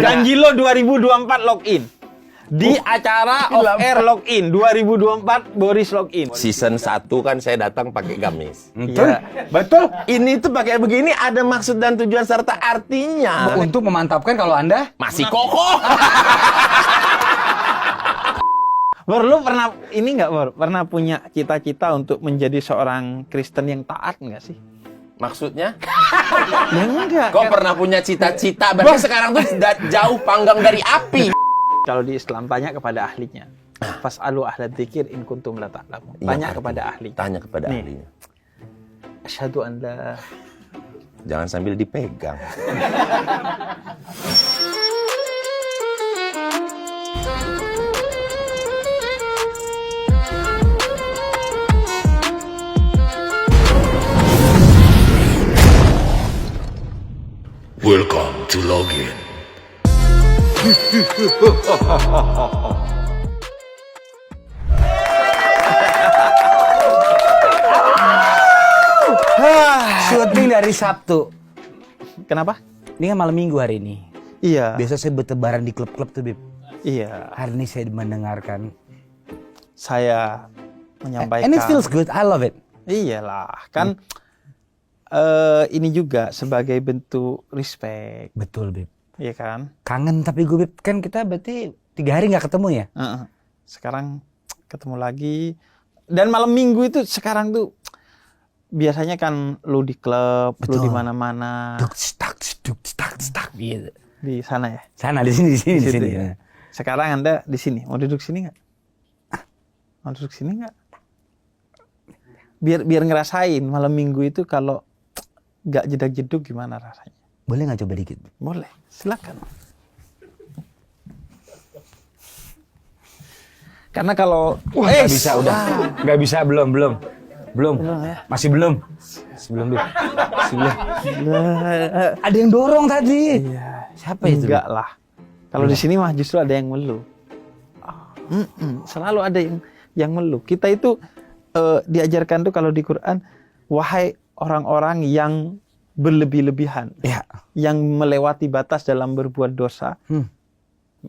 Janji lo 2024 login. Di acara off air login 2024 Boris login. Season 1 kan saya datang pakai gamis. Betul. Ini tuh pakai begini ada maksud dan tujuan serta artinya. Untuk memantapkan kalau Anda Masih kokoh. Bor, lu pernah ini nggak, Bor? Pernah punya cita-cita untuk menjadi seorang Kristen yang taat nggak sih? Maksudnya? Ya enggak. Kok pernah punya cita-cita? Berarti sekarang tuh sudah jauh panggang dari api. Kalau di Islam tanya kepada ahlinya. Fas'alu ahla dzikir in kuntum la ta'lamun. Tanya kepada ahli. Tanya kepada Nih. ahlinya. Asyhadu an la. Jangan sambil dipegang. Welcome to Login. syuting dari Sabtu. Kenapa? Ini kan malam Minggu hari ini. Iya. Biasa saya bertebaran di klub-klub tuh, Bib. Iya. Hari ini saya mendengarkan. Saya menyampaikan. And it feels good. I love it. Iyalah, kan ini juga sebagai bentuk respect, Betul, Bib. iya kan? Kangen tapi gue, Bib. Kan kita berarti 3 hari nggak ketemu ya? Sekarang ketemu lagi. Dan malam Minggu itu sekarang tuh biasanya kan lu di klub, Betul. lu di mana-mana. Duk, stak, gitu. Di sana ya. Sana, di sini, di sini, di Situ sini. ya. Sekarang Anda di sini. Mau duduk sini nggak? Mau duduk sini nggak? Biar ngerasain malam Minggu itu kalau nggak jedak-jeduk gimana rasanya. Boleh nggak coba dikit? Boleh, silakan. Karena kalau Nggak bisa, udah. Nggak bisa, belum. ya. Masih belum, Bib. Masih belum. Ada yang dorong tadi. Iya. Siapa itu? Enggak lah. Kalau di sini mah justru ada yang ngeluh. Selalu ada yang ngeluh. Kita itu diajarkan tuh kalau di Quran, wahai orang-orang yang berlebih-lebihan, Ya. yang melewati batas dalam berbuat dosa.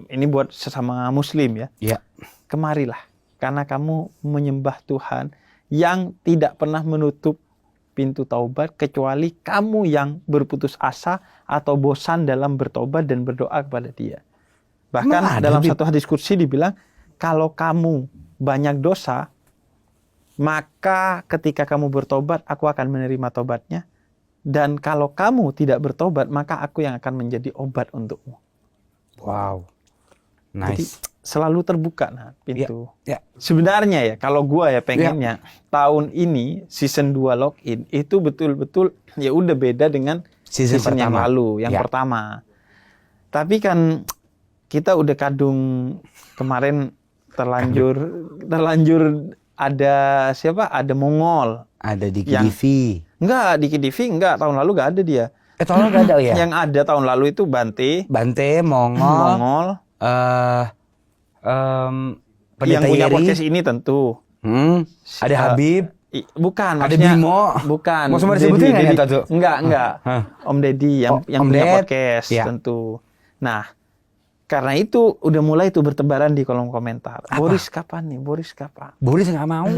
Ini buat sesama Muslim ya. Ya. Kemarilah, karena kamu menyembah Tuhan yang tidak pernah menutup pintu taubat kecuali kamu yang berputus asa atau bosan dalam bertobat dan berdoa kepada Dia. Bahkan dalam satu hadis kursi dibilang, kalau kamu banyak dosa, maka ketika kamu bertobat, aku akan menerima tobatnya. Dan kalau kamu tidak bertobat, maka aku yang akan menjadi obat untukmu. Wow. Jadi Nice. selalu terbuka pintu. Ya. Sebenarnya ya, kalau gua ya pengennya tahun ini season 2 login itu betul-betul ya udah beda dengan season yang lalu, yang pertama. Tapi kan kita udah kadung kemarin terlanjur ada siapa? Ada Mongol. Ada di Yang- KDV. Enggak, di KDV enggak, tahun lalu enggak ada dia. Tahun lalu nggak ada ya? Yang ada tahun lalu itu Bante, Bante, Mongol. Pendeta yang punya Yeri. podcast ini tentu. Ada Habib. Bukan, Ada maksudnya Bimo. bukan. Mau semua Deddy, disebutin nggak Deddy. nyata tuh? Enggak. Om Deddy yang Om punya Ded. podcast Ya. tentu. Nah, karena itu udah mulai tuh bertebaran di kolom komentar. Apa? Boris kapan nih? Boris kapan? Boris nggak mau.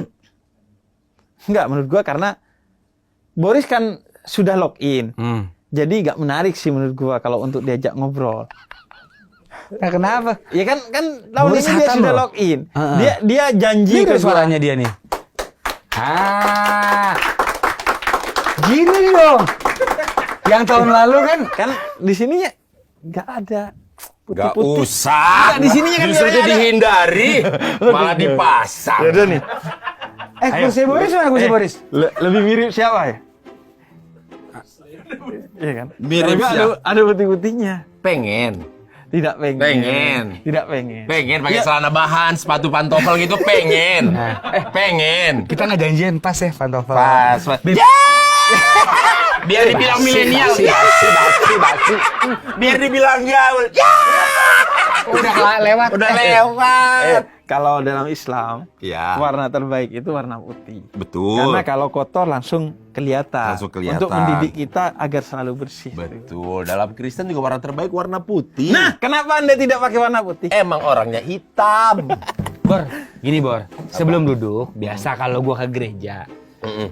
Enggak, menurut gua karena Boris kan sudah login. Jadi nggak menarik sih menurut gua kalau untuk diajak ngobrol. Nah, kenapa? Ya kan tahun Boris ini dia hatam sudah loh. login. Dia janji Ini ke gua. suaranya dia nih. Gini dong. Yang tahun lalu kan Di sininya nggak ada Gak putih-putih. usah. Di sininya kan justru biar ada. dihindari, malah dipasang. Ya udah nih. kursi Boris mana kursi Boris? Lebih mirip siapa ya? Iya kan? Mirip Kalau nggak siapa? ada putih-putihnya. Pengen. Tidak pengen. Pengen. Tidak pengen. Pengen pakai Ya. celana bahan, sepatu pantofel gitu pengen. Pengen. Kita nggak janjian pas ya pantofel. Pas. Biar dibilang milenial. Basi. Biar dibilang gaul. Udah lewat. Udah lewat. Kalau dalam Islam, Ya. warna terbaik itu warna putih. Betul. Karena kalau kotor langsung kelihatan. Langsung kelihatan. Untuk mendidik kita agar selalu bersih. Betul. Dalam Kristen juga warna terbaik warna putih. Nah, kenapa Anda tidak pakai warna putih? Emang orangnya hitam. Bor, gini Bor. Sebelum duduk, biasa kalau gua ke gereja,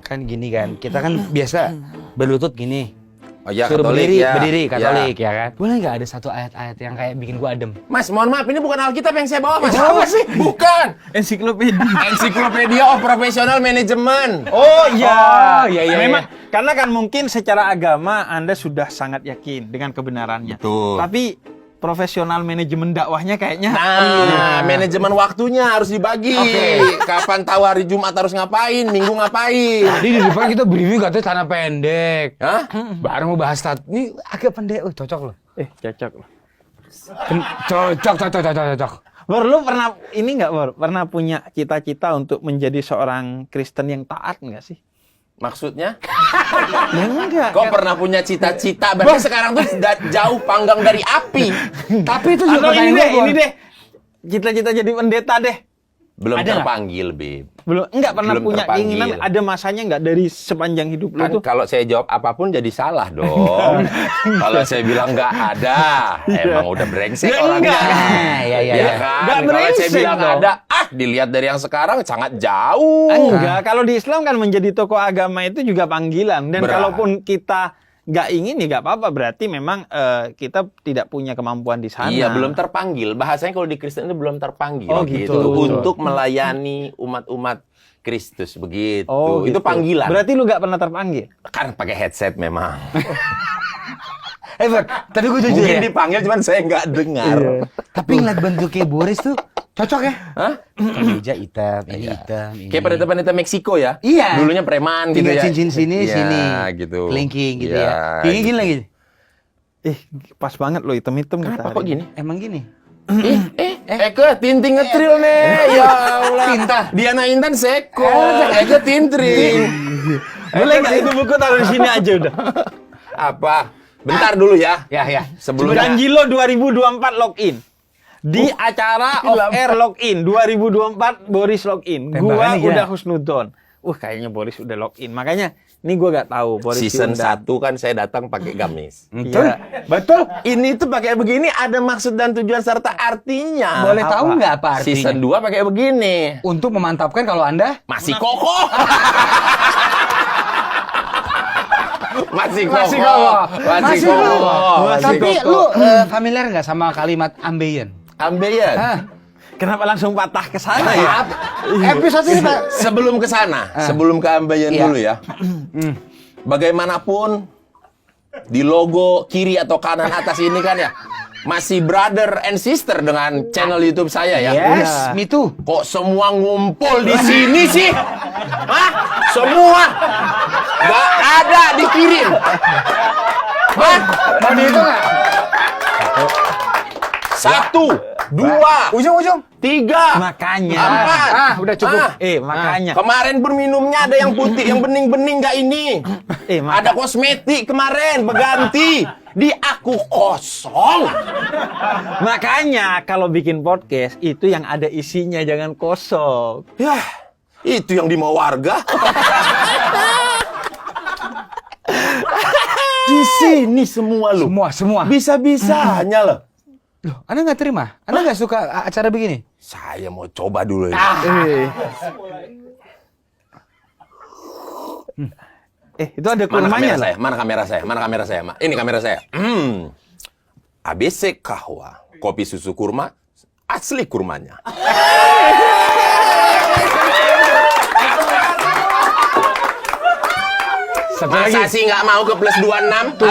kan gini kan. Kita kan biasa berlutut gini. Oh ya, Suruh Katolik berdiri, ya. berdiri Katolik ya kan. Boleh nggak ada satu ayat-ayat yang kayak bikin gua adem? Mas, mohon maaf, ini bukan Alkitab yang saya bawa, Mas. Apa sih? Bukan. Ensiklopedia. Encyclopedia of Professional Management. Oh iya. Oh, iya. Memang karena kan mungkin secara agama Anda sudah sangat yakin dengan kebenarannya. Betul. Tapi profesional manajemen dakwahnya kayaknya Nah, manajemen waktunya harus dibagi. Kapan tahu hari Jumat harus ngapain, Minggu ngapain. Tadi di depan kita briefing katanya tanah pendek. Hah? Baru mau bahas stat. Ini agak pendek. Oh, cocok loh. cocok loh. Cocok. Bor, lu pernah ini nggak, Bor? Pernah punya cita-cita untuk menjadi seorang Kristen yang taat nggak sih? Maksudnya? Ya enggak. Kok pernah punya cita-cita? Berarti sekarang tuh jauh panggang dari api. Tapi itu juga Atau ini pertanyaan deh, gua, Bor. ini deh. Cita-cita jadi pendeta deh. Belum Ada nggak? terpanggil, Beb. Belum, enggak pernah Belum punya terpanggil. keinginan, ada masanya enggak dari sepanjang hidup lu Kan tuh? kalau saya jawab apapun jadi salah dong. Kalau saya bilang nggak ada, emang udah brengsek Ya, orangnya. enggak. Iya. Kan? Nggak Kalau saya brengsek bilang dong. ada, dilihat dari yang sekarang sangat jauh. Enggak, kalau di Islam kan menjadi tokoh agama itu juga panggilan. Dan Berat. kalaupun kita nggak ingin ya nggak apa-apa. Berarti memang kita tidak punya kemampuan di sana. Iya, belum terpanggil. Bahasanya kalau di Kristen itu belum terpanggil. Oh, gitu. Untuk melayani umat-umat Kristus begitu. Oh, Itu gitu. panggilan. Berarti lu nggak pernah terpanggil? Kan pakai headset memang. Bor, tadi gue jujur Mungkin ya. dipanggil cuman saya nggak dengar. Tapi ngeliat bentuknya Boris tuh cocok ya. Hah? Kemeja hitam, ini hitam, ini. Kayak pendeta-pendeta Meksiko ya? Iya. Dulunya preman gitu Tinggal ya? cincin sini, Iya, sini. gitu. Kelingking gitu Iya, ya. Gini gitu. lagi. Pas banget lo hitam-hitam Kenapa kita. kok gini? Emang gini. Eke tinting ngetril nih. Ya Allah. Tinta. Diana Intan seko. Eke tintring. Boleh nggak itu buku taruh di sini aja udah. Apa? Bentar dulu ya. Ya. Sebelumnya. Janji lo 2024 login. Di acara off air login 2024 Boris login. Gua Tembakan nih, udah ya. husnudon. Kayaknya Boris udah login. Makanya ini gua gak tahu Boris Season diundang. 1 kan saya datang pakai gamis. Iya. Betul. Ini tuh pakai begini ada maksud dan tujuan serta artinya. Boleh tahu nggak apa artinya? Season 2 pakai begini. Untuk memantapkan kalau Anda Masih kokoh. Masih Masih kokoh. kokoh. Masih Masih kokoh. kokoh. Masih Tapi kokoh. lu familiar nggak sama kalimat ambeien? Ambeien. Kenapa langsung patah ke sana ya? Episode ini Pak. Sebelum ke sana, sebelum ke Ambeien Iya. dulu ya. Bagaimanapun di logo kiri atau kanan atas ini kan ya masih brother and sister dengan channel YouTube saya ya. Yes, me too. Kok semua ngumpul di sini sih? Hah? Semua? Gak ada dikirim. Hah? Mau dihitung nggak? 1, 2, Ujung-ujung. 3, Makanya. 4. Udah cukup. Makanya. Kemarin berminumnya ada yang putih, yang bening-bening nggak ini? Ada kosmetik kemarin, berganti. Di aku kosong. Makanya kalau bikin podcast itu yang ada isinya, jangan kosong. Yah, itu yang dimau warga. Di sini semua lu. Semua. Bisa-bisanya loh. Loh, Anda nggak terima? Anda nggak suka acara begini? Saya mau coba dulu ya. Itu ada Mana kamera kurmanya saya? lah. Mana kamera saya? Mana kamera saya? Ini kamera saya. ABC Kahwa, kopi susu kurma, asli kurmanya. Masa sih nggak mau ke plus 26?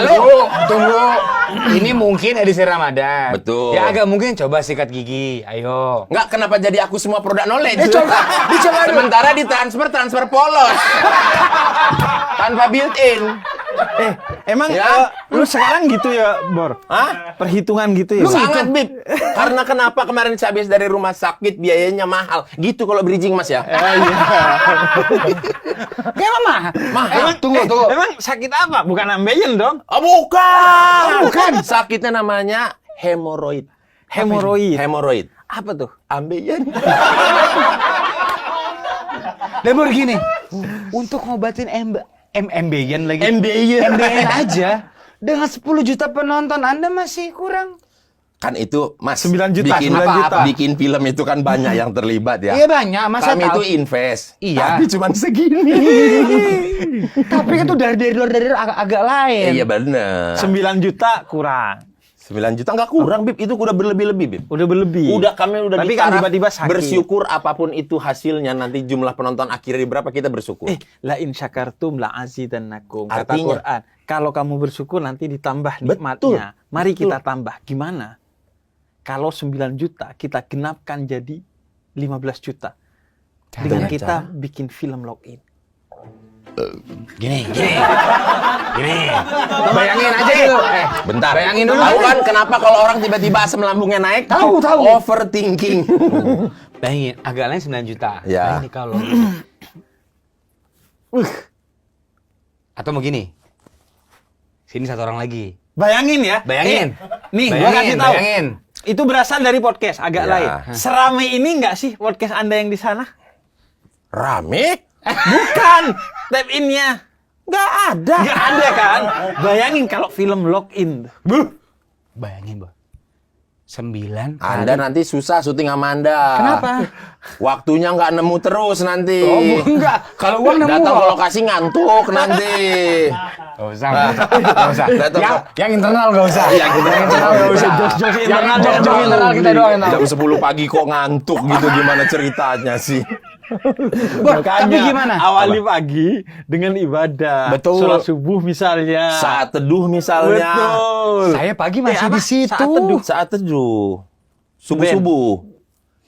Tunggu. Ini mungkin edisi Ramadan. Betul. Ya agak mungkin coba sikat gigi. Ayo. Nggak, kenapa jadi aku semua produk knowledge? Dicoba dulu. Sementara transfer polos. Tanpa built-in. Emang Ya. lu sekarang gitu ya, Bor? Hah? Perhitungan gitu ya? Sangat, Bib. Karena kenapa kemarin saya habis dari rumah sakit, biayanya mahal. Gitu kalau bridging, Mas ya. Kayak mama. Mahal. Tunggu. Emang sakit apa? Bukan ambeien dong? Oh, bukan. Sakitnya namanya hemoroid. Hemoroid. Hemoroid. Apa tuh? Ambeien. Dan begini. Untuk ngobatin MBN lagi. MBN aja. Dengan 10 juta penonton Anda masih kurang. Kan itu Mas 9 juta, bikin, 9 juta. bikin film itu kan banyak yang terlibat ya. Iya banyak, masa Kami itu tahu. invest. Iya. Tapi cuma segini. Tapi kan tuh dari luar agak lain. Iya bener. 9 juta kurang. 9 juta nggak kurang, Bib. Itu udah berlebih-lebih, Bib. Udah berlebih. Kami udah Tapi di kan taraf tiba-tiba sakit. bersyukur apapun itu hasilnya, nanti jumlah penonton akhirnya berapa kita bersyukur. La in syakartum la azidannakum. Kata Artinya? Quran. Kalau kamu bersyukur nanti ditambah nikmatnya. Mari kita tambah. Gimana? Kalau 9 juta kita genapkan jadi 15 juta. Dengan Cara. kita bikin film login. Gini. Bayangin aja dulu. Bentar. Bayangin dulu. Tahu kan kenapa kalau orang tiba-tiba asam lambungnya naik? Tahu. Overthinking. Bayangin, agak lain 9 juta. Ya. Nah, ini kalau atau mau gini. Sini satu orang lagi. Bayangin ya. Bayangin. Nih, gua kasih tahu. Bayangin. Itu berasal dari podcast agak Ya. lain. Serame ini nggak sih podcast Anda yang di sana? Rame? Bukan. Tap in-nya. Nggak ada. Nggak ada kan? Bayangin kalau film login. Bayangin, Bor. 9 Anda nanti susah syuting sama Anda. Kenapa? Waktunya nggak nemu terus nanti. Oh, enggak. Kalau uang nemu. Datang ke lokasi ngantuk nanti. Gak usah. Yang internal gak usah. Yang internal nggak usah. Jos-jos internal, Yang jos-jos internal kita doang. Jam 10 pagi kok ngantuk gitu, gimana ceritanya sih? Tapi gimana? Awali pagi dengan ibadah. Betul. Sholat subuh misalnya. Saat teduh misalnya. Betul. Saya pagi masih apa? di situ. Saat teduh. Saat teduh. Subuh-subuh.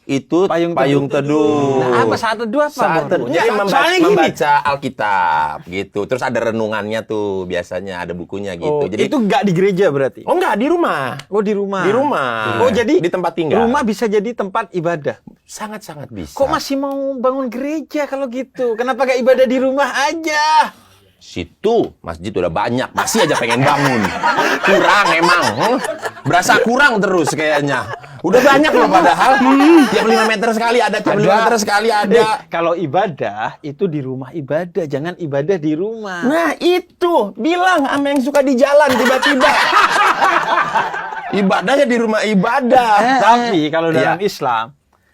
Itu Payung payung teduh. Nah, apa saat teduh apa? Saat Bor? teduh. Ya, Jadi soalnya gini. membaca Alkitab gitu. Terus ada renungannya tuh, biasanya ada bukunya gitu. Oh, Jadi itu nggak di gereja berarti? oh enggak, di rumah. Oh, di rumah. Di rumah. Oh, jadi di tempat tinggal. rumah bisa jadi tempat ibadah. Sangat-sangat bisa. Kok masih mau bangun gereja kalau gitu? Kenapa gak ibadah di rumah aja? Situ masjid udah banyak, masih aja pengen bangun. Kurang emang. Berasa kurang terus kayaknya. Udah banyak loh padahal. Tiap 5 meter sekali ada, tiap 5 meter sekali ada. Kalau ibadah itu di rumah ibadah, jangan ibadah di rumah. Nah itu, bilang sama yang suka di jalan tiba-tiba. Ibadahnya di rumah ibadah. Tapi kalau dalam Iya. Islam,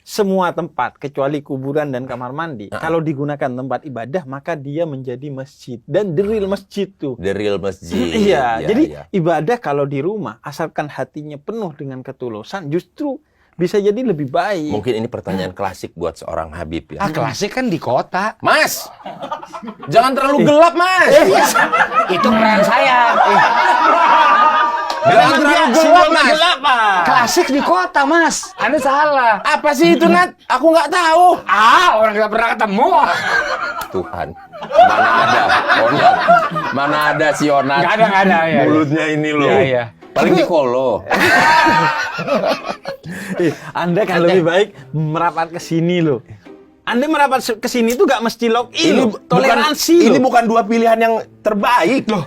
semua tempat kecuali kuburan dan kamar mandi, kalau digunakan tempat ibadah maka dia menjadi masjid dan the real masjid tuh. The real masjid. Iya, Ya, jadi ya. ibadah kalau di rumah asalkan hatinya penuh dengan ketulusan justru bisa jadi lebih baik. Mungkin ini pertanyaan klasik buat seorang Habib ya. Klasik kan di kota. Mas, jangan terlalu gelap mas. Itu peran saya. Jangan terlalu gelap mas. Gelap, Pak. Klasik di kota, Mas. Anda salah. Apa sih itu Nat? Aku nggak tahu. Orang kita pernah ketemu. Tuhan, mana ada Onat? Mana ada si Onat? Nggak ada. Ya, Mulutnya ini loh. Iya. Paling di Kolo. Anda kan lebih baik merapat ke sini loh. Anda merapat ke sini tuh gak mesti login, toleransi Ini loh. bukan dua pilihan yang terbaik loh.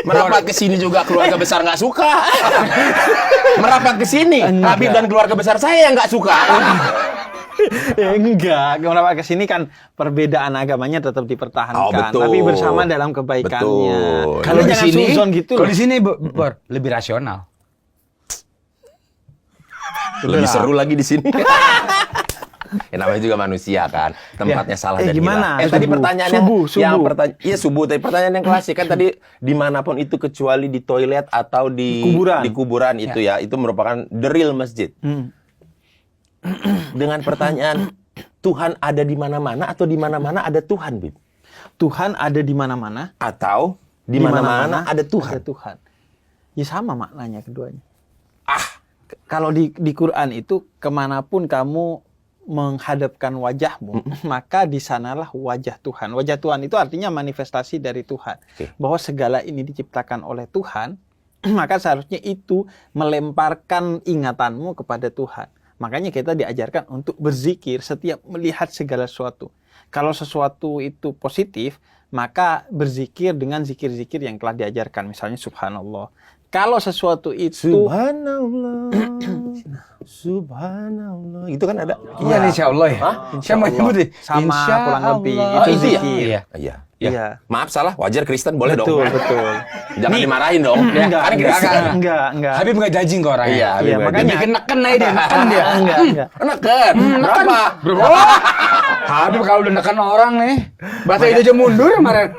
Merapat ke sini juga keluarga besar nggak suka. Merapat ke sini, Habib dan keluarga besar saya yang nggak suka. Ya, enggak, merapat ke sini kan perbedaan agamanya tetap dipertahankan, Oh, betul. tapi bersama dalam kebaikannya. Betul. Kalau di jangan sini, suzon gitu kalau loh. di sini Bor, lebih rasional. Lebih seru lagi di sini. Ya, namanya juga manusia kan, tempatnya salah dan gimana? hilang. Tadi Subuh. pertanyaannya Subuh. yang iya subuh. Tadi pertanyaan yang klasik kan tadi dimanapun itu kecuali di toilet atau di kuburan itu ya, itu merupakan the real masjid. Dengan pertanyaan Tuhan ada di mana-mana atau di mana-mana ada Tuhan, Bib? Tuhan ada di mana-mana Atau di mana-mana ada Tuhan? Ada Tuhan. Ya sama maknanya keduanya. Kalau di Quran itu kemanapun kamu menghadapkan wajahmu, maka di sanalah wajah Tuhan. Wajah Tuhan itu artinya manifestasi dari Tuhan. Bahwa segala ini diciptakan oleh Tuhan, maka seharusnya itu melemparkan ingatanmu kepada Tuhan. Makanya kita diajarkan untuk berzikir setiap melihat segala sesuatu. Kalau sesuatu itu positif, maka berzikir dengan zikir-zikir yang telah diajarkan. Misalnya subhanallah. Kalau sesuatu itu Subhanallah, Subhanallah, itu kan ada. Iya, insya Allah ya. Hah? Saya mau nyebut nih. sama Insya pulang lebih Allah. itu itu ya? zikir. Iya. Iya. Ya. Iya. Maaf salah, wajar Kristen boleh Betul, dong. betul. Jangan dimarahin dong. Enggak, Kan enggak, Kristen. enggak. Habib nggak judging ke orangnya. Iya, Habib Iya, nggak makanya- Dia bikin neken aja dia, neken dia. Enggak. Neken. Berapa? Habib kalau udah neken orang nih, bahasa itu aja mundur kemarin.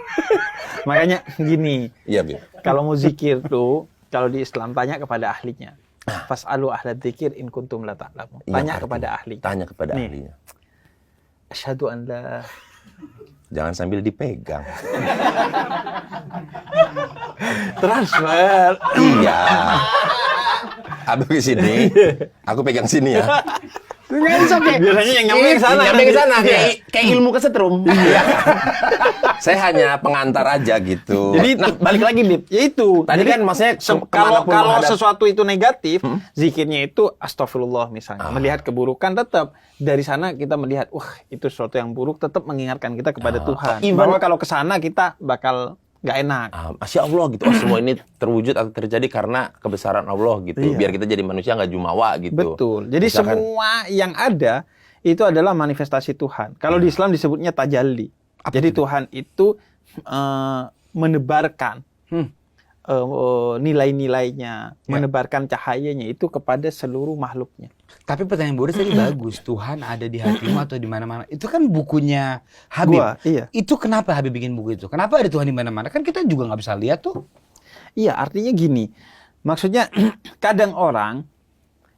Makanya gini, Iya, Bib. kalau mau zikir tuh, kalau di Islam tanya kepada ahlinya. Fas'alu ahla dzikir in kuntum la ta'lamun. Iya, Tanya artinya. kepada ahli. Tanya kepada Nih. ahlinya. Asyhadu an la Jangan sambil dipegang. transfer. Iya. Habib ke sini, aku pegang sini ya. Biasanya yang nyampe ke sana. Nyampe ke sana kayak ilmu kesetrum. Iya. Saya hanya pengantar aja gitu. Jadi balik lagi Bib, ya itu. Tadi Jadi, kan maksudnya kalau kemanapun kalau menghadap- sesuatu itu negatif, zikirnya itu astagfirullah misalnya. Melihat keburukan tetap dari sana kita melihat, wah itu sesuatu yang buruk, tetap mengingatkan kita kepada Tuhan. even- Bahwa kalau ke sana kita bakal nggak enak. Masya Allah gitu. Oh, semua ini terwujud atau terjadi karena kebesaran Allah gitu. Iya. Biar kita jadi manusia nggak jumawa gitu. Betul. Jadi Misalkan- semua yang ada itu adalah manifestasi Tuhan. Kalau di Islam disebutnya tajalli. Jadi Tuhan itu menebarkan nilai-nilainya, menebarkan cahayanya itu kepada seluruh makhluknya. Tapi pertanyaan Boris tadi bagus. Tuhan ada di hatimu atau di mana-mana. Itu kan bukunya Habib. Gua, iya. Itu kenapa Habib bikin buku itu? Kenapa ada Tuhan di mana-mana? Kan kita juga nggak bisa lihat tuh. Iya, artinya gini. Maksudnya kadang orang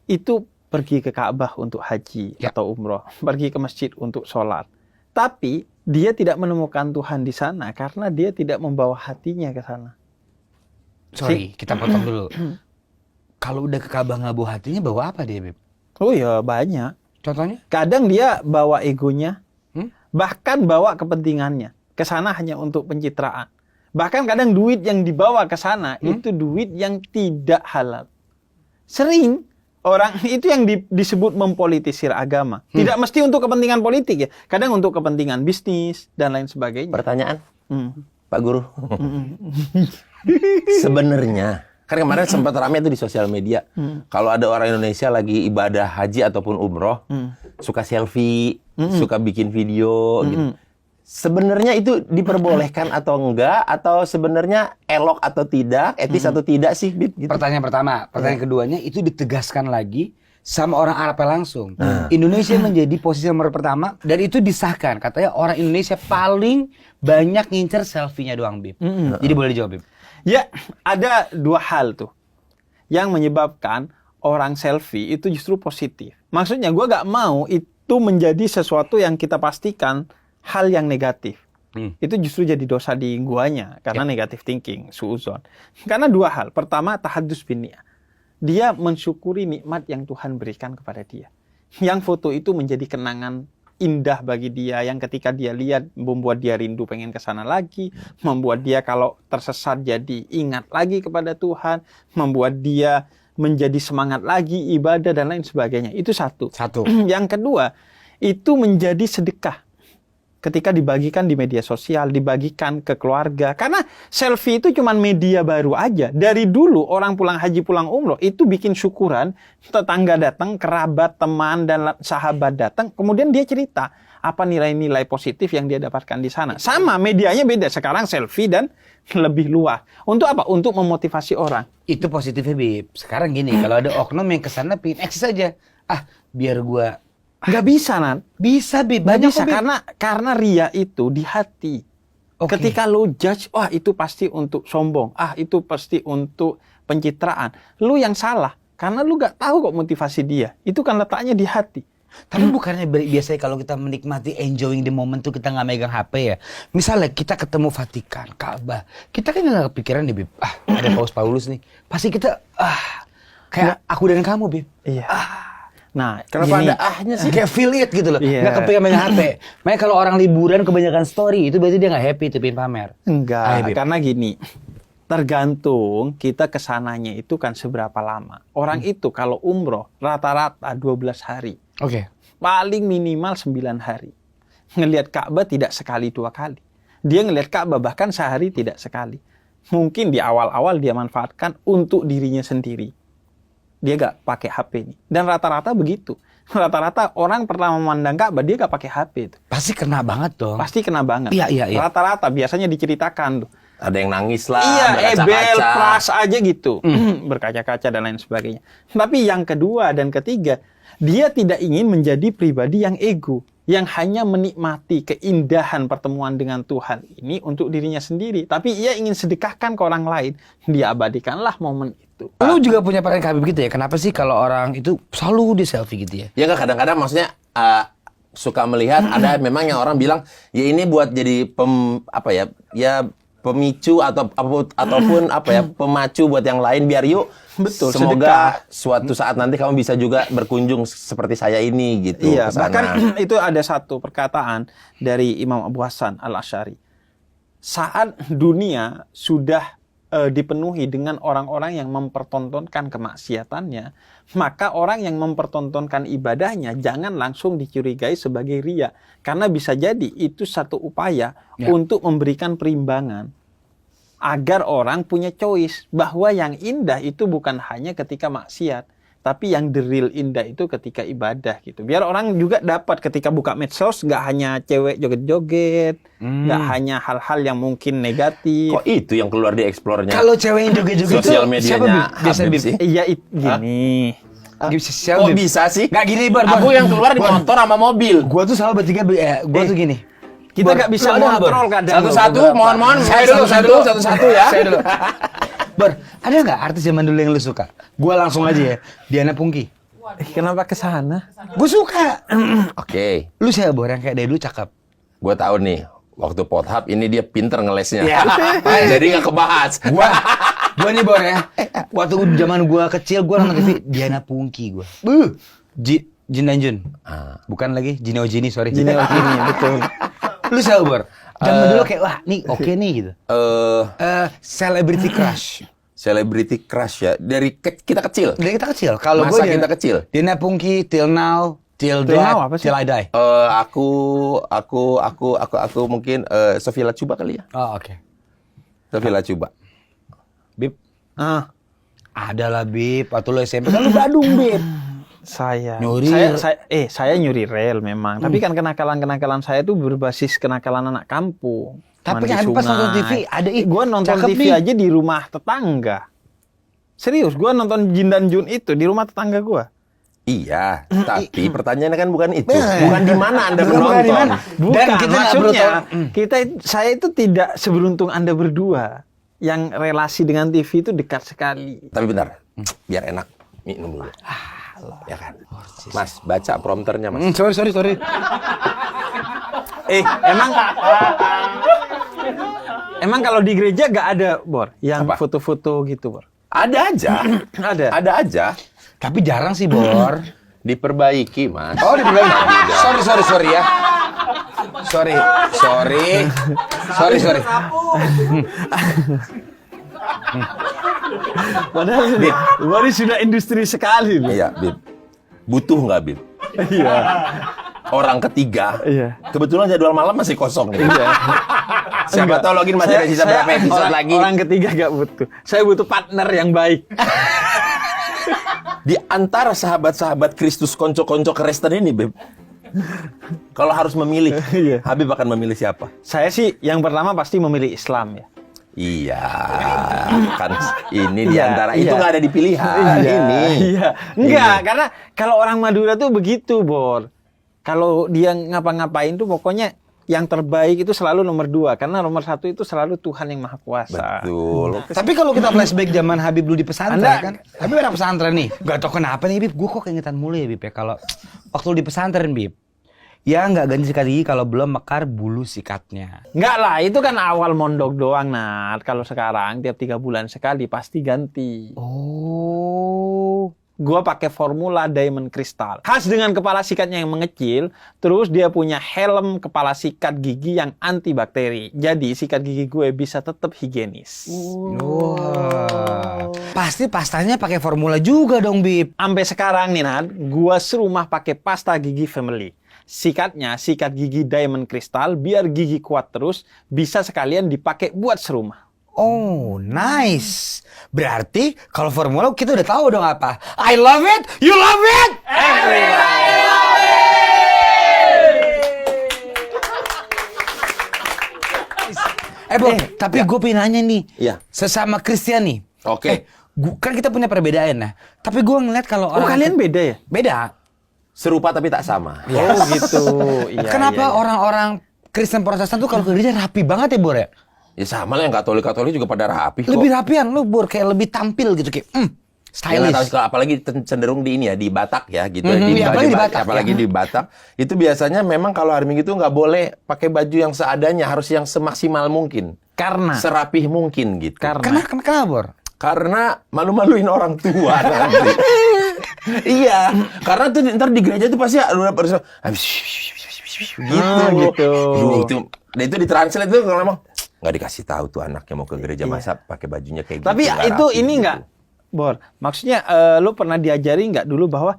itu pergi ke Ka'bah untuk haji Ya. atau umroh, pergi ke masjid untuk sholat. Tapi dia tidak menemukan Tuhan di sana karena dia tidak membawa hatinya ke sana. Sorry, kita potong dulu. Kalau udah ke Ka'bah nggak bawa hatinya, bawa apa dia, Beb? Oh ya banyak. Contohnya? Kadang dia bawa egonya, Hmm? bahkan bawa kepentingannya. Ke sana hanya untuk pencitraan. Bahkan kadang duit yang dibawa ke sana itu duit yang tidak halal. Sering orang itu yang disebut mempolitisir agama. Tidak mesti untuk kepentingan politik ya. Kadang untuk kepentingan bisnis dan lain sebagainya. Pertanyaan, Hmm. Pak Guru. Sebenarnya kan kemarin sempat ramai tuh di sosial media. Kalau ada orang Indonesia lagi ibadah haji ataupun umroh, suka selfie, suka bikin video gitu. Sebenarnya itu diperbolehkan atau enggak, atau sebenarnya elok atau tidak, etis atau tidak sih, Bib? Gitu. Pertanyaan pertama. Pertanyaan keduanya itu ditegaskan lagi sama orang Arabnya langsung. Indonesia menjadi posisi nomor pertama dan itu disahkan. Katanya orang Indonesia paling banyak ngincer selfie-nya doang, Bib. Jadi boleh dijawab, Bib. Ya, ada dua hal tuh yang menyebabkan orang selfie itu justru positif. Maksudnya gue gak mau itu menjadi sesuatu yang kita pastikan hal yang negatif. Itu justru jadi dosa di guanya karena negative thinking, suuzon. Karena dua hal. Pertama, tahadus binniyah. Dia mensyukuri nikmat yang Tuhan berikan kepada dia. Yang foto itu menjadi kenangan indah bagi dia, yang ketika dia lihat membuat dia rindu pengen ke sana lagi, membuat dia kalau tersesat jadi ingat lagi kepada Tuhan, membuat dia menjadi semangat lagi ibadah dan lain sebagainya. Itu satu. Yang kedua, itu menjadi sedekah. Ketika dibagikan di media sosial, dibagikan ke keluarga. Karena selfie itu cuma media baru aja. Dari dulu orang pulang haji, pulang umroh, itu bikin syukuran. Tetangga datang, kerabat, teman, dan sahabat datang. Kemudian dia cerita apa nilai-nilai positif yang dia dapatkan di sana. Sama, medianya beda. Sekarang selfie dan lebih luas. Untuk apa? Untuk memotivasi orang. Itu positifnya, Bib. Sekarang gini, kalau ada oknum yang kesana pingin eksis aja. Biar gua... Nggak bisa, Nan. Bisa, Bib. Nggak Banyak bisa, kok, Bib. karena ria itu di hati. Oke. Ketika lo judge, wah itu pasti untuk sombong, itu pasti untuk pencitraan. Lu yang salah, karena lu nggak tahu kok motivasi dia. Itu kan letaknya di hati. Tapi bukannya biasanya kalau kita menikmati enjoying the moment tuh kita nggak megang HP ya. Misalnya kita ketemu Vatikan, Ka'bah. Kita kan nggak kepikiran nih, Bib. Ada Paus Paulus nih. Pasti kita, kayak aku dan kamu, Bib. Iya. Nah, Kenapa gini, ada ahnya sih? Kayak feel it gitu loh. Iya. Nggak kepikiran megang HP. Makanya kalau orang liburan kebanyakan story, itu berarti dia nggak happy, tuh pengen pamer. Enggak, Ayo, Bib. karena gini, tergantung kita kesananya itu kan seberapa lama. Orang itu kalau umroh rata-rata 12 hari. Oke. Paling minimal 9 hari. Ngelihat Ka'bah tidak sekali 2 kali. Dia ngelihat Ka'bah bahkan sehari tidak sekali. Mungkin di awal-awal dia manfaatkan untuk dirinya sendiri. dia gak pakai HP nih. Dan rata-rata begitu. Rata-rata orang pertama memandang Ka'bah dia gak pakai HP itu. Pasti kena banget dong. Pasti kena banget. Iya. Rata-rata biasanya diceritakan tuh. Ada yang nangis lah, Iya, ebel, berkaca-kaca. pras aja gitu. Berkaca-kaca dan lain sebagainya. Tapi yang kedua dan ketiga, dia tidak ingin menjadi pribadi yang ego. Yang hanya menikmati keindahan pertemuan dengan Tuhan ini untuk dirinya sendiri. Tapi ia ingin sedekahkan ke orang lain. Dia abadikanlah momen itu. Lu juga punya peran Habib gitu ya? Kenapa sih kalau orang itu selalu di selfie gitu ya? Ya nggak, kadang-kadang maksudnya suka melihat ada memang yang orang bilang ya ini buat jadi pemicu ataupun pemacu buat yang lain biar yuk. Betul, Semoga suatu saat nanti kamu bisa juga berkunjung seperti saya ini gitu. Iya, kesana. bahkan itu ada satu perkataan dari Imam Abu Hasan Al-Asy'ari. Saat dunia sudah dipenuhi dengan orang-orang yang mempertontonkan kemaksiatannya, maka orang yang mempertontonkan ibadahnya jangan langsung dicurigai sebagai riya. Karena bisa jadi itu satu upaya untuk memberikan perimbangan. Agar orang punya choice bahwa yang indah itu bukan hanya ketika maksiat, tapi yang the real indah itu ketika ibadah gitu. Biar orang juga dapat ketika buka medsos nggak hanya cewek joget-joget, nggak hanya hal-hal yang mungkin negatif. Kok itu yang keluar di explore-nya? Kalau cewek yang joget-joget Sosial itu medianya siapa, Bib? Biasa Habib Bib. sih. Iya, gini. Kok bisa sih? Nggak gini, Bor. Aku yang keluar di motor sama mobil. Gua tuh selalu bertiga, gua tuh gini. Kita Bor, nggak bisa lu ada nggak, Bor? kontrol kadang. Satu-satu, beberapa. mohon. Saya Satu-satu ya. Saya dulu. Bor, ada nggak artis zaman dulu yang lu suka? Gua langsung aja ya. Diana Pungki. Kenapa ke sana? Gua suka. Oke, Lu siapa, Bor, yang kayak dari dulu cakep? gue tahu nih. Waktu Pothap ini dia pinter ngelesnya. Iya. Jadi nggak kebahas. Gua nih, Bor ya. Waktu zaman gua kecil gua nonton TV Diana Pungki gua. Jin dan Jun. Bukan lagi Jino Jini, sorry. Gini, betul. Lu siapa, Bor? Zaman dulu kayak wah, nih oke nih gitu. Celebrity crush. Celebrity crush ya. Dari kita kecil. Dari kita kecil. Kalau Masa gua kita kecil? Diana Pungki till now, till Till death, now apa sih? till I die. Aku mungkin Sofia Lacuba kali ya. Oh, oke. Sofia Lacuba. Bib, Ah, ada lah Bib. Waktu lu SMP kan lu Badung, Bib. saya Nyuri. saya nyuri rel memang. Tapi kan kenakalan saya itu berbasis kenakalan anak kampung. Tapi Mandi kan pas nonton sungai. TV ada Gua nonton cakep TV nih. aja di rumah tetangga. Serius, gua nonton Jin dan Jun itu di rumah tetangga gua. Iya, tapi pertanyaannya kan bukan itu. Bener. Bukan di mana Anda Bukan di menonton. mana. Dan kita nggak maksudnya beruntung. saya itu tidak seberuntung Anda berdua yang relasi dengan TV itu dekat sekali. Tapi bentar, biar enak minum dulu. Ya kan? Mas, baca prompternya, Mas. Sorry. Emang kalau di gereja gak ada, Bor, yang Apa? foto-foto gitu, Bor? Ada aja. Ada. Ada aja. Tapi jarang sih, Bor. Diperbaiki, Mas. Oh, dibilang. Sorry ya. Sorry. Padahal ini sudah industri sekali loh. Iya, Bib. Butuh nggak, Bib? Iya. Orang ketiga. Iya. Kebetulan jadwal malam masih kosong nih. Iya. Siapa tahu login masih ada sisa berapa episode lagi. Orang ketiga gak butuh. Saya butuh partner yang baik. Di antara sahabat-sahabat Kristus konco-konco Kristen ini, Bib. Kalau harus memilih, Iya. Habib akan memilih siapa? Saya sih yang pertama pasti memilih Islam ya. Iya, kan ini di Iya, antara iya. itu nggak ada di pilihan ini. Iya. Enggak, karena kalau orang Madura tuh begitu, Bor. Kalau dia ngapa-ngapain tuh pokoknya yang terbaik itu selalu nomor 2. Karena nomor 1 itu selalu Tuhan yang Maha Kuasa. Betul. Tapi kalau kita flashback zaman Habib dulu di pesantren Anda- kan. Habib ada pesantren nih. Gak tau kenapa nih, Bib. Gue kok keingetan mulu ya, Bib ya. Kalau waktu lu di pesantren, Bib. Ya nggak ganti sikat gigi kalau belum mekar bulu sikatnya. Enggak lah, itu kan awal mondok doang, Nat. Kalau sekarang tiap 3 bulan sekali pasti ganti. Oh. Gua pakai formula Diamond Crystal. Khas dengan kepala sikatnya yang mengecil, terus dia punya helm kepala sikat gigi yang antibakteri. Jadi sikat gigi gue bisa tetap higienis. Wah. Pasti pastanya pakai formula juga dong, Bib. Sampai sekarang nih, Nat, gua serumah pakai pasta gigi Family. Sikatnya sikat gigi Diamond Crystal biar gigi kuat terus, bisa sekalian dipakai buat serumah. Oh, nice. Berarti kalau formula kita udah tahu dong apa. I love it, you love it. Tapi gue pengen nanya nih. Iya. Sesama Kristen nih. Oke. Kan kita punya perbedaan nah. Tapi gue ngeliat kalau Oh, orang kalian beda ya? beda. Serupa tapi tak sama. Oh, gitu. Iya, Kenapa iya, iya. orang-orang Kristen Protestan tuh kalau ke gereja rapi banget ya, Bor ya? Ya sama lah yang Katolik juga pada rapi kok. Lebih rapian lu, Bor, kayak lebih tampil gitu kayak Ya, stylish. nggak tahu sih, apalagi cenderung di ini ya, di Batak ya gitu. Iya, apalagi di Batak, apalagi ya. di Batak. Itu biasanya memang kalau hari Minggu itu nggak boleh pakai baju yang seadanya, harus yang semaksimal mungkin. Karena Serapih mungkin gitu. Kenapa, Bor? Karena malu-maluin orang tua nanti. Iya, karena tuh ntar di gereja tuh pasti udah pada gitu. gitu. Itu, nah itu ditranslate tuh kalau emang nggak dikasih tahu tuh anaknya mau ke gereja masa pakai bajunya kayak gitu. Tapi nggak itu rapi ini gitu. nggak, Bor? Maksudnya lu pernah diajari nggak dulu bahwa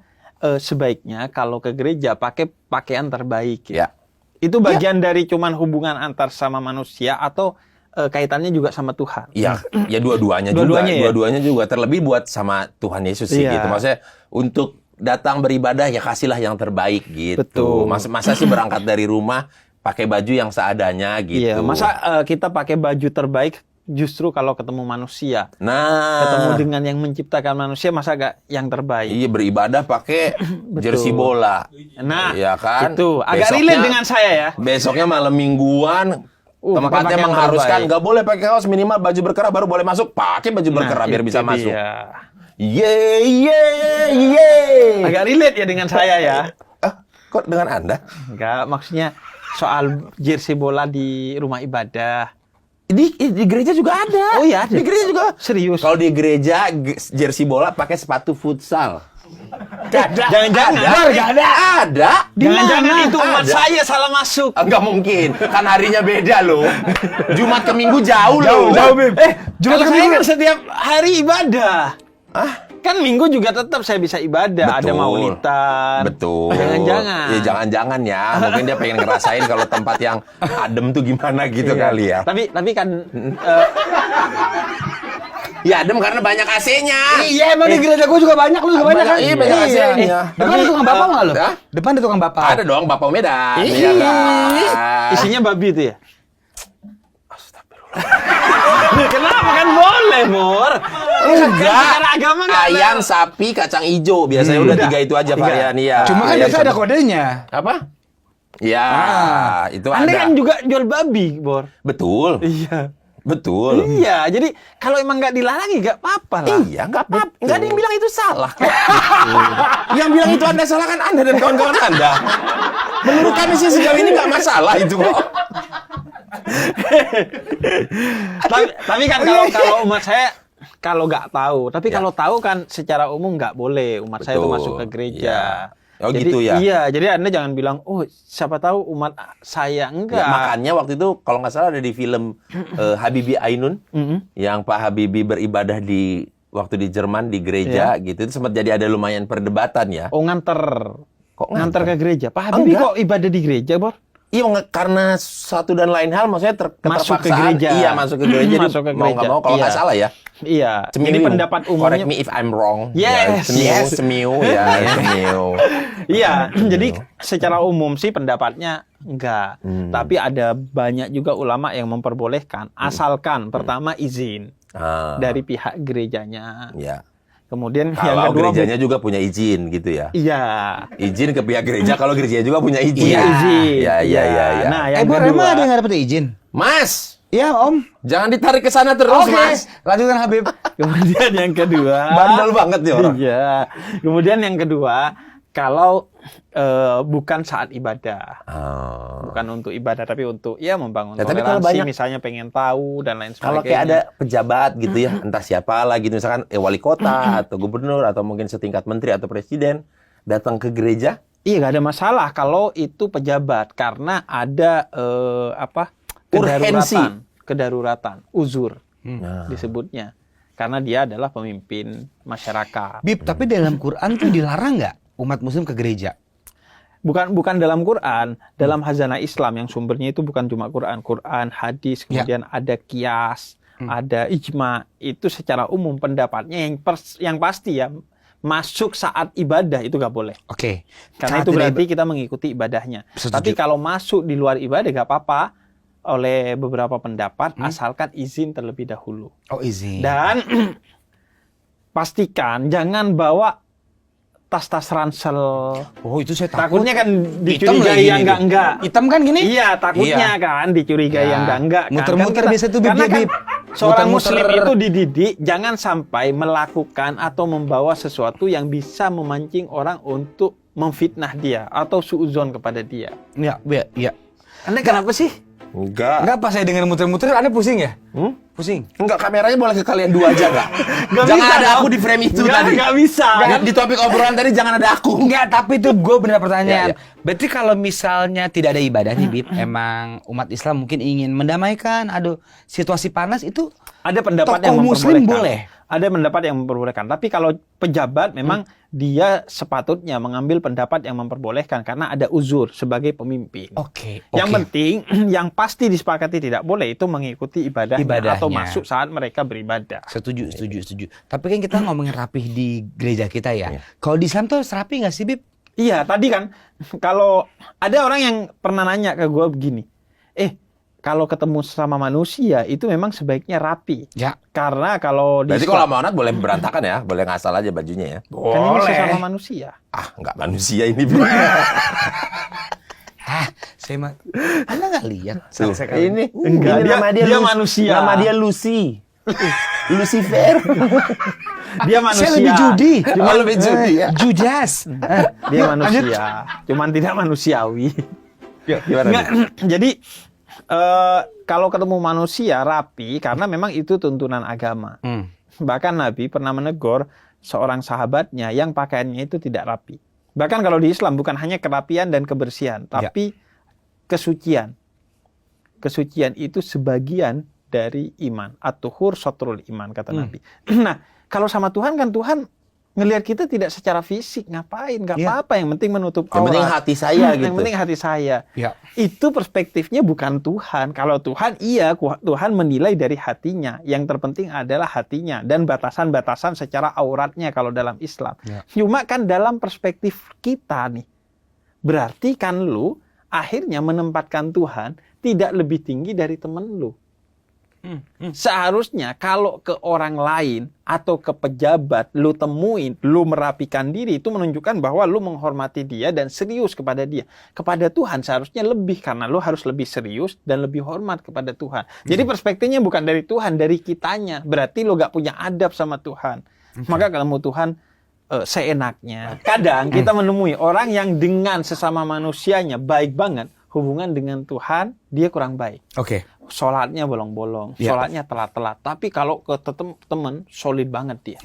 sebaiknya kalau ke gereja pakai pakaian terbaik? Ya. Itu bagian dari cuman hubungan antar sama manusia atau kaitannya juga sama Tuhan? Iya, ya dua-duanya Dua-duanya juga. ya? Dua-duanya juga terlebih buat sama Tuhan Yesus sih Iya. gitu. Maksudnya untuk datang beribadah ya kasihlah yang terbaik gitu. Betul. Masa sih berangkat dari rumah pakai baju yang seadanya gitu. Iya. Masa kita pakai baju terbaik justru kalau ketemu manusia? Nah, Ketemu dengan yang menciptakan manusia, masa gak yang terbaik? iya beribadah pakai jersey bola. Nah, Iya kan? itu agak Besoknya- relate dengan saya ya. Besoknya malam mingguan tempatnya pakai yang mengharuskan terbaik. nggak boleh pakai kaos, minimal baju berkerah baru boleh masuk. Pakai baju berkerah biar itu bisa masuk. dia. Yeay. Agak relate ya dengan saya ya. Kok dengan Anda? Enggak, maksudnya soal jersey bola di rumah ibadah. Di gereja juga ada. Oh iya, ada. Di gereja juga. Serius? Kalau di gereja jersey bola pakai sepatu futsal. Jangan-jangan. Nggak ada. Ada. Jangan-jangan itu umat Ada. saya salah masuk. Enggak mungkin, kan harinya beda loh. Jumat ke Minggu jauh loh. Bim. Kalau saya kan setiap hari ibadah. Hah? Kan Minggu juga tetap saya bisa ibadah. Ada maulidan. Betul. Jangan-jangan. Ya jangan-jangan ya. Mungkin dia pengen ngerasain kalau tempat yang adem tuh gimana gitu Iya. kali ya. Tapi kan Ya adem karena banyak AC-nya. Iya, emang di gereja gue juga banyak, lu juga banyak kan? Iya, banyak AC-nya. Depan ada tukang bapak nggak lu? Hah? Depan ada tukang bapak. Ada dong Bapak Medan. Ih, Iya kan? isinya babi itu ya? Kenapa kan boleh, Mor? Enggak. Secara agama nggak ada. Ayam, sapi, kacang hijau. Biasanya udah 3 itu aja Tiga. varian ya. Cuma kan Iya, biasa ada kodenya. apa? Ya, itu Anda ada. kan juga jual babi, Bor. Betul. Iya. Betul. Iya, jadi kalau emang nggak dilarang ya nggak apa-apa lah. Iya, nggak apa-apa. Nggak ada yang bilang itu salah. Yang bilang itu Anda salah kan Anda dan kawan-kawan Anda. Menurut kami sih sejauh ini nggak masalah itu kok. Tapi kan kalau umat saya kalau nggak tahu, tapi kalau tahu kan secara umum nggak boleh umat saya itu Betul. masuk ke gereja. Iya. Oh, gitu ya? Iya, jadi Anda jangan bilang, oh siapa tahu umat saya enggak. Ya, makanya waktu itu kalau nggak salah ada di film Habibie Ainun yang Pak Habibie beribadah di waktu di Jerman di gereja gitu itu sempat jadi ada lumayan perdebatan ya. Oh nganter. Kok nganter ke gereja? Pak Oh, Habibie enggak. kok ibadah di gereja, Bor? Iya karena satu dan lain hal maksudnya Masuk ke keterpaksaan. gereja. Iya masuk ke gereja. Masuk ke Mau nggak gereja. mau kalau nggak Iya. salah ya. Iya. Cemiu. Jadi pendapat Correct umumnya. me if I'm wrong. Yes, Ya, yes. cemiu ya, cemiu. Iya, jadi secara umum sih pendapatnya enggak. Tapi ada banyak juga ulama yang memperbolehkan asalkan pertama izin Ah, dari pihak gerejanya. ya. Kemudian yang Kalau kedua gerejanya juga punya izin gitu ya. iya. Izin ke pihak gereja kalau gerejanya juga punya izin. Iya, izin. Iya, iya, iya, iya. Nah, yang Bor, kedua emang ada yang nggak dapet izin? Mas, Iya, Om. jangan ditarik ke sana terus, Oke, Mas. lanjutkan Habib. kemudian yang kedua Bandel banget nih orang. Iya. Kemudian yang kedua, kalau bukan saat ibadah. Oh. Bukan untuk ibadah tapi untuk ya membangun Ya, tapi kalau toleransi banyak- misalnya pengen tahu dan lain sebagainya. Kalau kayak ada pejabat gitu ya, entah siapa lah gitu, misalkan wali kota atau gubernur atau mungkin setingkat menteri atau presiden datang ke gereja, Iya, nggak ada masalah kalau itu pejabat karena ada Urgensi. kedaruratan, uzur Nah. disebutnya. Karena dia adalah pemimpin masyarakat. Bib, tapi dalam Quran tuh dilarang nggak umat muslim ke gereja? Bukan dalam Quran, dalam Khazanah Islam yang sumbernya itu bukan cuma Quran, hadis, kemudian ada kias, ada ijma, itu secara umum pendapatnya yang pasti ya masuk saat ibadah itu nggak boleh. Oke. Karena itu berarti kita mengikuti ibadahnya. Setuju. Tapi kalau masuk di luar ibadah nggak apa-apa oleh beberapa pendapat, asalkan izin terlebih dahulu. Oh, izin. Dan pastikan jangan bawa tas-tas ransel. Oh, itu saya takut. Takutnya kan Hitam dicurigai lagi yang nih, enggak. Hitam kan gini? Iya, takutnya Iya. kan dicurigai Ya. yang enggak. Muter-muter biasa tuh, Bib, karena kan Bib. seorang Muter-muter. muslim itu dididik jangan sampai melakukan atau membawa sesuatu yang bisa memancing orang untuk memfitnah dia atau suudzon kepada dia. Iya, iya. Anda kenapa sih? Enggak. Enggak, pas saya dengar muter-muter, Anda pusing ya? Pusing. Enggak, kameranya boleh ke kalian dua aja enggak? Nggak Jangan bisa ada dong. aku di frame itu Nggak, tadi. nggak bisa. Di topik obrolan tadi jangan ada aku. Enggak, tapi itu gue bener pertanyaan. Ya, ya. Berarti kalau misalnya tidak ada ibadah nih, Bib, emang umat Islam mungkin ingin mendamaikan, aduh, situasi panas itu Ada pendapat tokoh yang muslim memperbolehkan. boleh. Ada pendapat yang memperbolehkan. Tapi kalau pejabat memang dia sepatutnya mengambil pendapat yang memperbolehkan karena ada uzur sebagai pemimpin. Oke. Yang penting yang pasti disepakati tidak boleh itu mengikuti ibadahnya atau Ibadahnya. masuk saat mereka beribadah. Setuju. Tapi kan kita ngomongin rapih di gereja kita ya. Kalau di Islam tuh rapi nggak sih, Bib? Iya, tadi kan kalau ada orang yang pernah nanya ke gue begini, kalau ketemu sama manusia itu memang sebaiknya rapi. Ya. Karena kalau di Berarti kalau sama anak boleh berantakan ya, boleh ngasal aja bajunya ya. kan ini sesama manusia. Ah, enggak manusia ini, Bro. Saya mah. Anda nggak lihat? Tuh, Enggak, ini dia- nama dia manusia. Nama dia Lucy. Lucifer. Dia manusia. Saya lebih judi. Oh, lebih judi ya. Judas. Dia manusia, cuman tidak manusiawi. Gimana? Enggak, nih? jadi kalau ketemu manusia rapi karena memang itu tuntunan agama. Bahkan Nabi pernah menegur seorang sahabatnya yang pakaiannya itu tidak rapi. Bahkan kalau di Islam bukan hanya kerapian dan kebersihan, tapi kesucian. Kesucian itu sebagian dari iman. At-tuhur satrul iman, kata Nabi. Nah, kalau sama Tuhan kan Tuhan ngelihat kita tidak secara fisik, ngapain? Nggak apa-apa, yang penting menutup Yang penting aurat. hati saya Yang gitu. penting hati saya. Ya. Itu perspektifnya bukan Tuhan. Kalau Tuhan, iya, Tuhan menilai dari hatinya. Yang terpenting adalah hatinya dan batasan-batasan secara auratnya kalau dalam Islam. Ya. Cuma kan dalam perspektif kita nih, berarti kan lu akhirnya menempatkan Tuhan tidak lebih tinggi dari temen lu. Seharusnya kalau ke orang lain atau ke pejabat lu temuin, lu merapikan diri, itu menunjukkan bahwa lu menghormati dia dan serius kepada dia. Kepada Tuhan seharusnya lebih, karena lu harus lebih serius dan lebih hormat kepada Tuhan. Jadi perspektifnya bukan dari Tuhan, dari kitanya. Berarti lu gak punya adab sama Tuhan. Maka kalau Tuhan seenaknya. Kadang kita menemui orang yang dengan sesama manusianya baik banget, hubungan dengan Tuhan dia kurang baik. Oke. Sholatnya bolong-bolong, Ya. sholatnya telat-telat. Tapi kalau ke teman, solid banget dia.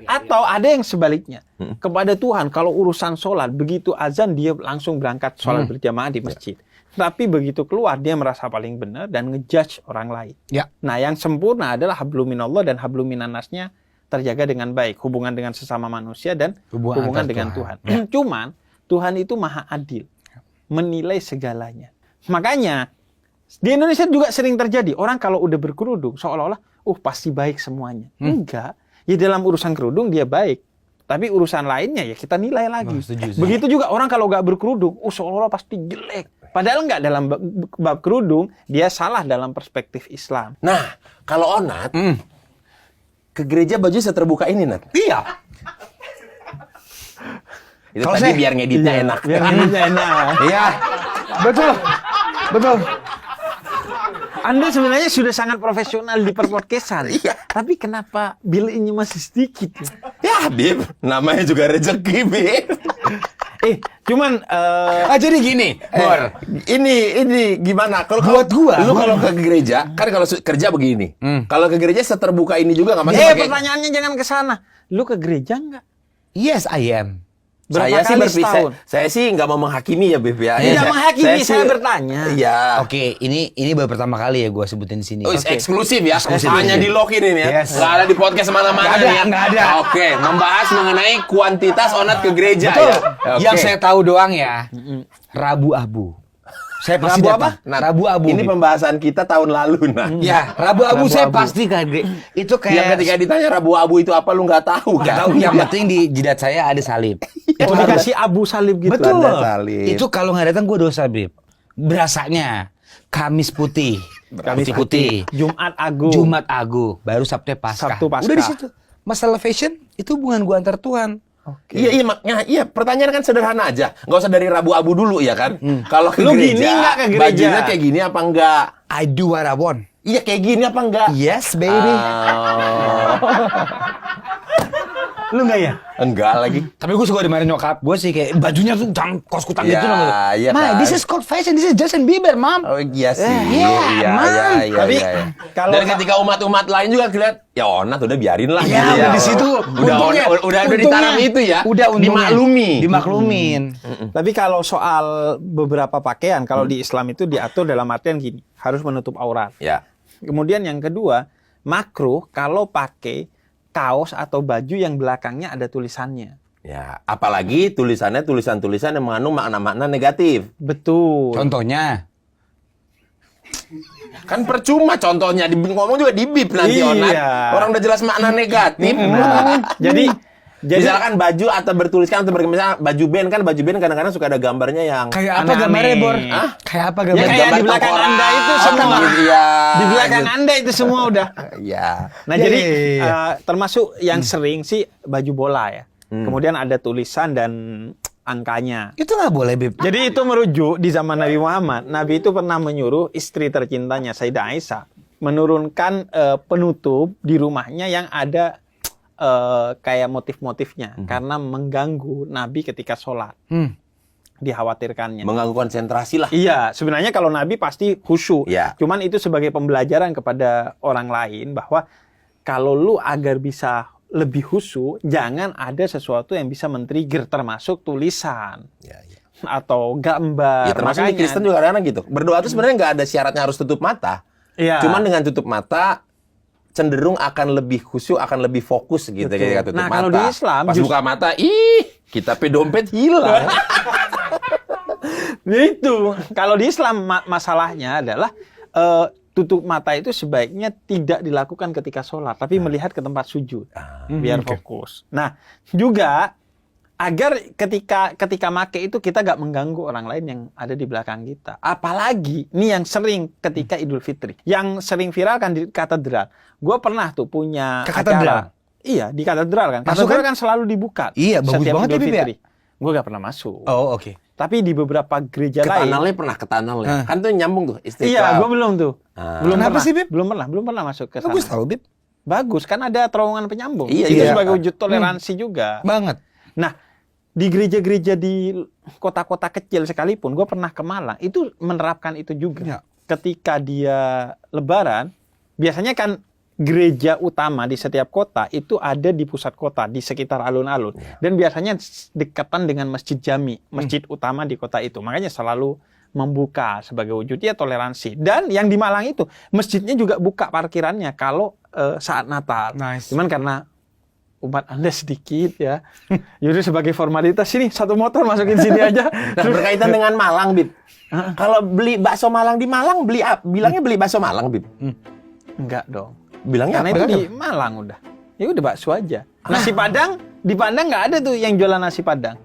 Atau ada yang sebaliknya. Kepada Tuhan, kalau urusan sholat, begitu azan dia langsung berangkat sholat berjamaah di masjid. Tapi begitu keluar, dia merasa paling benar dan ngejudge orang lain. Ya. Nah, yang sempurna adalah hablum minallah dan hablum minannasnya terjaga dengan baik. Hubungan dengan sesama manusia dan Hubungan hubungan antar dengan Tuhan. Tuhan. Cuman, Tuhan itu maha adil. Menilai segalanya. Makanya, di Indonesia juga sering terjadi. Orang kalau udah berkerudung, seolah-olah, pasti baik semuanya. Enggak. Ya dalam urusan kerudung dia baik. Tapi urusan lainnya ya kita nilai lagi. Setuju. Begitu juga orang kalau nggak berkerudung, seolah-olah pasti jelek. Padahal nggak, dalam bab kerudung, dia salah dalam perspektif Islam. Nah, kalau Onat ke gereja baju seterbuka ini, Nat. Iya. Itu Kalau tadi saya- biar ngeditnya enak. Biar ngeditnya enak. Iya. Betul. Anda sebenarnya sudah sangat profesional di perpodcastan. Iya. Tapi kenapa bilingnya masih sedikit? Ya, Bib, namanya juga rezeki, Bib. Cuman Jadi gini, Bor. Ini gimana? Kalau Buat gua, lu kalau ke gereja, kan kalau kerja begini. Kalau ke gereja seterbuka ini juga nggak masalah. pakai- pertanyaannya jangan ke sana. Lu ke gereja nggak? Yes, I am. Berapa Saya sih kali berpisah. setahun? Saya sih nggak mau menghakimi ya, Bib ya. Tidak menghakimi, saya sih- bertanya. Iya. Oke, ini baru pertama kali ya gue sebutin di sini. Oh, Oke. eksklusif ya. Eksklusif. Hanya di lock ini nih ya. Yes. Nggak ada di podcast mana-mana Nggak ada, nih ya. nggak ada. Oke, membahas mengenai kuantitas Onat ke gereja Betul. ya. Oke. Yang saya tahu doang ya, Rabu Abu. Saya pasti Rabu datang. apa? Nah, Rabu abu. Ini Bib. pembahasan kita tahun lalu, nah. Ya, Rabu abu Rabu saya abu. pasti kan. Itu Yang kayak ketika ditanya Rabu abu itu apa, lu nggak tahu nggak kan? tahu, yang penting di jidat saya ada salib. Oh, dikasih abu salib gitu. Betul. Tanda salib. Itu kalau nggak datang gue dosa, Bib. Berasanya Kamis putih. Kamis putih. Jumat Agung. Jumat Agung, baru Sabtu Paskah. Sabtu Paskah. Udah di situ. Masalah fashion itu hubungan gua antar Tuhan. Oke. Iya, makanya, pertanyaan kan sederhana aja. Nggak usah dari Rabu abu dulu ya kan? Kalau ke Lu gereja, gini nggak ke gereja? bajunya kayak gini apa enggak? I do what I want. Iya, kayak gini apa enggak? Yes, baby. Lu nggak ya? Enggak lagi. Tapi gue suka dimarahin nyokap. Gue sih kayak bajunya tuh kos kutang Ya, gitu loh. iya Ma, kan. this is called fashion. This is Justin Bieber, Mom. Oh iya sih. Iya, Mam. Tapi kalau Dan ketika umat-umat lain juga lihat, ya Onat udah biarin lah. Iya, gitu udah ya. di situ. Udah di taraf itu ya. Udah untungnya. Dimaklumin. Tapi kalau soal beberapa pakaian, kalau di Islam itu diatur dalam artian gini, harus menutup aurat. Ya. Kemudian yang kedua, makruh kalau pakai kaos atau baju yang belakangnya ada tulisannya. Ya, apalagi tulisan-tulisan yang mengandung makna-makna negatif. Betul. Contohnya. Kan percuma contohnya ngomong juga di bip nanti Iya. Onat. Orang udah jelas makna negatif. Jadi Misalkan baju atau bertuliskan atau misalnya baju band kadang-kadang suka ada gambarnya yang Kayak apa Aneh-aneh. gambarnya, Bor? Hah? Kayak apa Ya, gambarnya? kayak gambar di belakang tengkorak. Anda itu semua. Iya. di belakang Anda itu semua udah. Iya. Nah, Ya, jadi ya, ya, ya. termasuk yang sering sih baju bola ya. Kemudian ada tulisan dan angkanya. Itu nggak boleh, Bib. Jadi itu merujuk di zaman Nabi Muhammad. Nabi itu pernah menyuruh istri tercintanya Sayyidah Aisyah menurunkan penutup di rumahnya yang ada kayak motif-motifnya karena mengganggu Nabi ketika sholat. Dikhawatirkannya. Mengganggu konsentrasi lah. Iya, sebenarnya kalau Nabi pasti khusyuk. Iya. Cuman itu sebagai pembelajaran kepada orang lain bahwa kalau lu agar bisa lebih khusyuk, jangan ada sesuatu yang bisa men-trigger termasuk tulisan Ya, ya. atau gambar. Ya, termasuk di Kristen juga kadang-kadang gitu. Berdoa itu sebenarnya nggak ada syaratnya harus tutup mata. Iya. Cuman dengan tutup mata cenderung akan lebih khusyuk, akan lebih fokus gitu Betul. ketika tutup Nah, mata. kalau di Islam pas just- buka mata, kita dompet hilang. Nah, itu kalau di Islam masalahnya adalah tutup mata itu sebaiknya tidak dilakukan ketika sholat, tapi melihat ke tempat sujud biar fokus. Nah, juga agar ketika make itu kita gak mengganggu orang lain yang ada di belakang kita. Apalagi ini yang sering ketika Idul Fitri, yang sering viral kan di katedral. Gue pernah tuh punya Ke katedral? acara. Iya, di katedral kan. Masuk Katedral kan selalu dibuka. Iya, bagus setiap banget Idul ya, Bib, ya? Fitri. Gue gak pernah masuk. Oh, oke. Tapi di beberapa gereja Ke lain. tunnelnya pernah ke tunnelnya. Kan tuh nyambung tuh Istiqlal. Iya, gue belum tuh. Belum Kenapa pernah. sih, Bib? Belum pernah masuk ke sana. Bagus tahu, Bib. Bagus, kan ada terowongan penyambung. Iya, Itu iya. sebagai wujud toleransi juga. Banget. Nah, di gereja-gereja di kota-kota kecil sekalipun, gue pernah ke Malang, itu menerapkan itu juga. Ya. Ketika dia Lebaran, biasanya kan gereja utama di setiap kota itu ada di pusat kota, di sekitar alun-alun. Dan biasanya dekatan dengan masjid jami, masjid utama di kota itu. Makanya selalu membuka sebagai wujudnya toleransi. Dan yang di Malang itu, masjidnya juga buka parkirannya kalau saat Natal. Nice. Cuman karena umat Anda sedikit ya. Yaudah sebagai formalitas sini satu motor masukin sini aja. Nah, berkaitan dengan Malang, Bib. Kalau beli bakso Malang di Malang, bilangnya beli bakso Malang, Bib. Enggak dong. Bilangnya Karena apa? itu di Malang udah. Ya udah bakso aja. Nasi Padang di Padang nggak ada tuh yang jualan nasi Padang.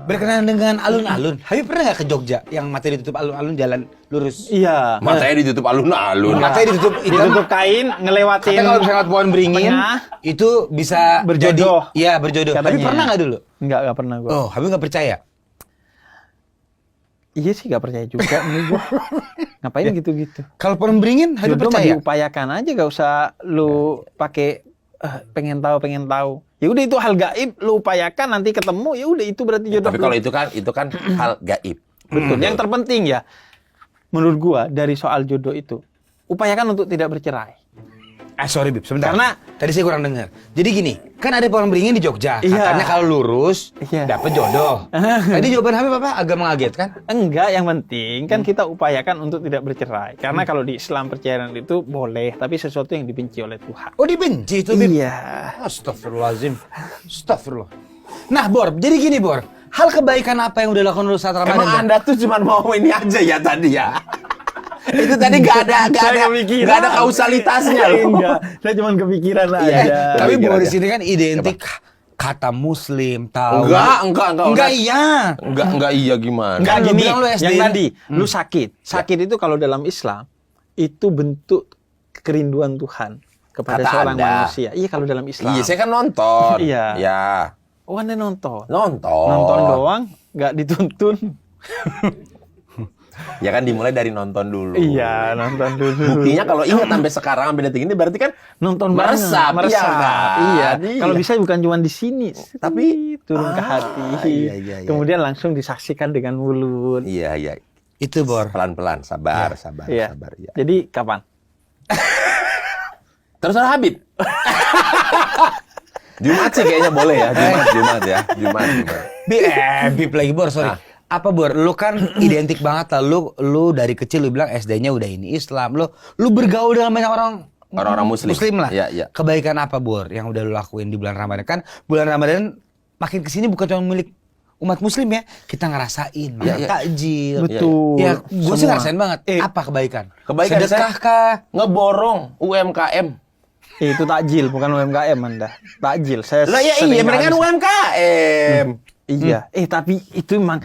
Berkenaan dengan alun-alun. Habib pernah nggak ke Jogja yang matanya ditutup alun-alun jalan lurus? Iya. Matanya ditutup alun-alun. Matanya ditutup hitam. Ditutup kain ngelewatin. Katanya kalau misalnya lewat pohon beringin tengah, itu bisa berjodoh. jadi- Iya, berjodoh. Katanya. Habib pernah nggak dulu? Nggak pernah gua. Oh, Habib nggak percaya. Iya sih nggak percaya juga nih gua. Ngapain gitu-gitu? Kalau pohon beringin Habib Jodoh mah percaya. diupayakan aja, gak usah lu pakai pengen tahu. Ya udah itu hal gaib, lu upayakan nanti ketemu, ya udah itu berarti jodoh. Tapi lu. kalau itu kan hal gaib. Betul. Yang terpenting ya, menurut gua dari soal jodoh itu, upayakan untuk tidak bercerai. Sorry Bib, sebentar. Karena- tadi saya kurang dengar. Jadi gini, kan ada pohon beringin di Jogja. Iya. Katanya kalau lurus Iya. dapat jodoh. Tadi jawaban Habib apa? Agak mengagetkan. Enggak, yang penting kan kita upayakan untuk tidak bercerai. Karena kalau di Islam perceraian itu boleh, tapi sesuatu yang dibenci oleh Tuhan. Oh, dibenci itu Bib. Iya. Astagfirullahaladzim. Astagfirullah. Nah, Bor, jadi gini, Bor. Hal kebaikan apa yang udah dilakukan lu saat Ramadan? Emang Bor? Anda tuh cuma mau ini aja ya tadi ya? Itu tadi nggak ada kausalitasnya loh. Enggak, saya cuma kepikiran Iya. aja. Tapi Kepikiran Bor di aja. sini kan identik kata muslim, tahu. Enggak, Iya. Enggak iya gimana? Enggak Kan lu gini, bilang lu SD. yang tadi, lu sakit. Sakit itu kalau dalam Islam, itu bentuk kerinduan Tuhan kepada Kata seorang Anda. manusia. Iya kalau dalam Islam. Iya, saya kan nonton. Iya. Ya, Oh, Anda nonton. nonton. Nonton doang, nggak dituntun. Ya kan dimulai dari nonton dulu. Iya, nonton dulu. Buktinya kalau ingat sampai sekarang sampai detik ini berarti kan Nonton meresap, banget, iya kan? Iya. Iya. Kalau bisa bukan cuma di sini, Tapi- turun ke Ah, hati. iya. Kemudian langsung disaksikan dengan mulut. Iya. Itu Bor. Pelan-pelan, sabar, sabar. Iya. Ya. Jadi kapan? Terus Habib. Jumat sih kayaknya boleh ya, Jumat ya. Jumat. Bip lagi Bor, sorry. Ah. Apa Bor, lu kan identik banget lah, lu dari kecil lu bilang SD-nya udah ini Islam, lu bergaul dengan banyak orang Muslim. lah. Iya. Kebaikan apa Bor yang udah lu lakuin di bulan Ramadan? Kan bulan Ramadan makin kesini bukan cuma milik umat Muslim ya, kita ngerasain makan Iya. takjil. Betul. Ya, gue sih Semua. ngerasain banget. Apa kebaikan? Kebaikan Sedekah saya- kah? Ngeborong UMKM. Itu takjil, bukan UMKM Anda. Takjil. Saya Lah ya sering iya, mereka kan habis- UMKM. Iya. Tapi itu emang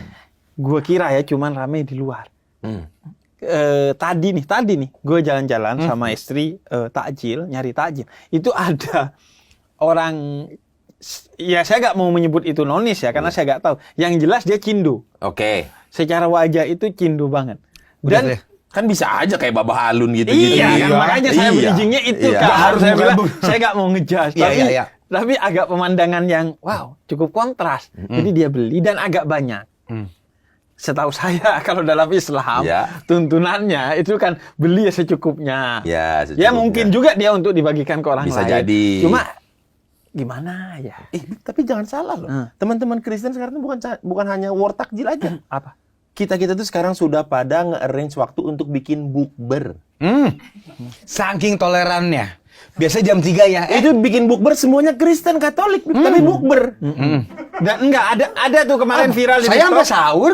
gue kira ya cuman rame di luar. Hmm. Tadi nih, gue jalan-jalan sama istri takjil, nyari takjil. Itu ada orang, ya saya nggak mau menyebut itu nonis ya, karena saya nggak tahu. Yang jelas dia Cindo. Oke. Secara wajah itu Cindo banget. Udah Dan deh. Kan bisa aja kayak Babah Alun gitu. iya, kan makanya saya bridgingnya itu Iya. Kak. Harus saya bilang, Gabung. saya nggak mau ngejas. Iya, Tapi, iya. tapi agak pemandangan yang wow, cukup kontras. Jadi dia beli dan agak banyak. Setahu saya kalau dalam Islam Ya. tuntunannya itu kan beli ya secukupnya. Ya, secukupnya. Ya mungkin juga dia untuk dibagikan ke orang Bisa lain. jadi. Cuma gimana ya? Tapi jangan salah loh. Teman-teman Kristen sekarang tuh bukan hanya war takjil aja. Apa? Kita tuh sekarang sudah pada nge-arrange waktu untuk bikin bukber. Saking tolerannya. Biasa jam 3 ya. Itu bikin bukber semuanya Kristen Katolik, tapi bukber. Dan enggak ada tuh kemarin viral di Saya sampai TikTok. sahur.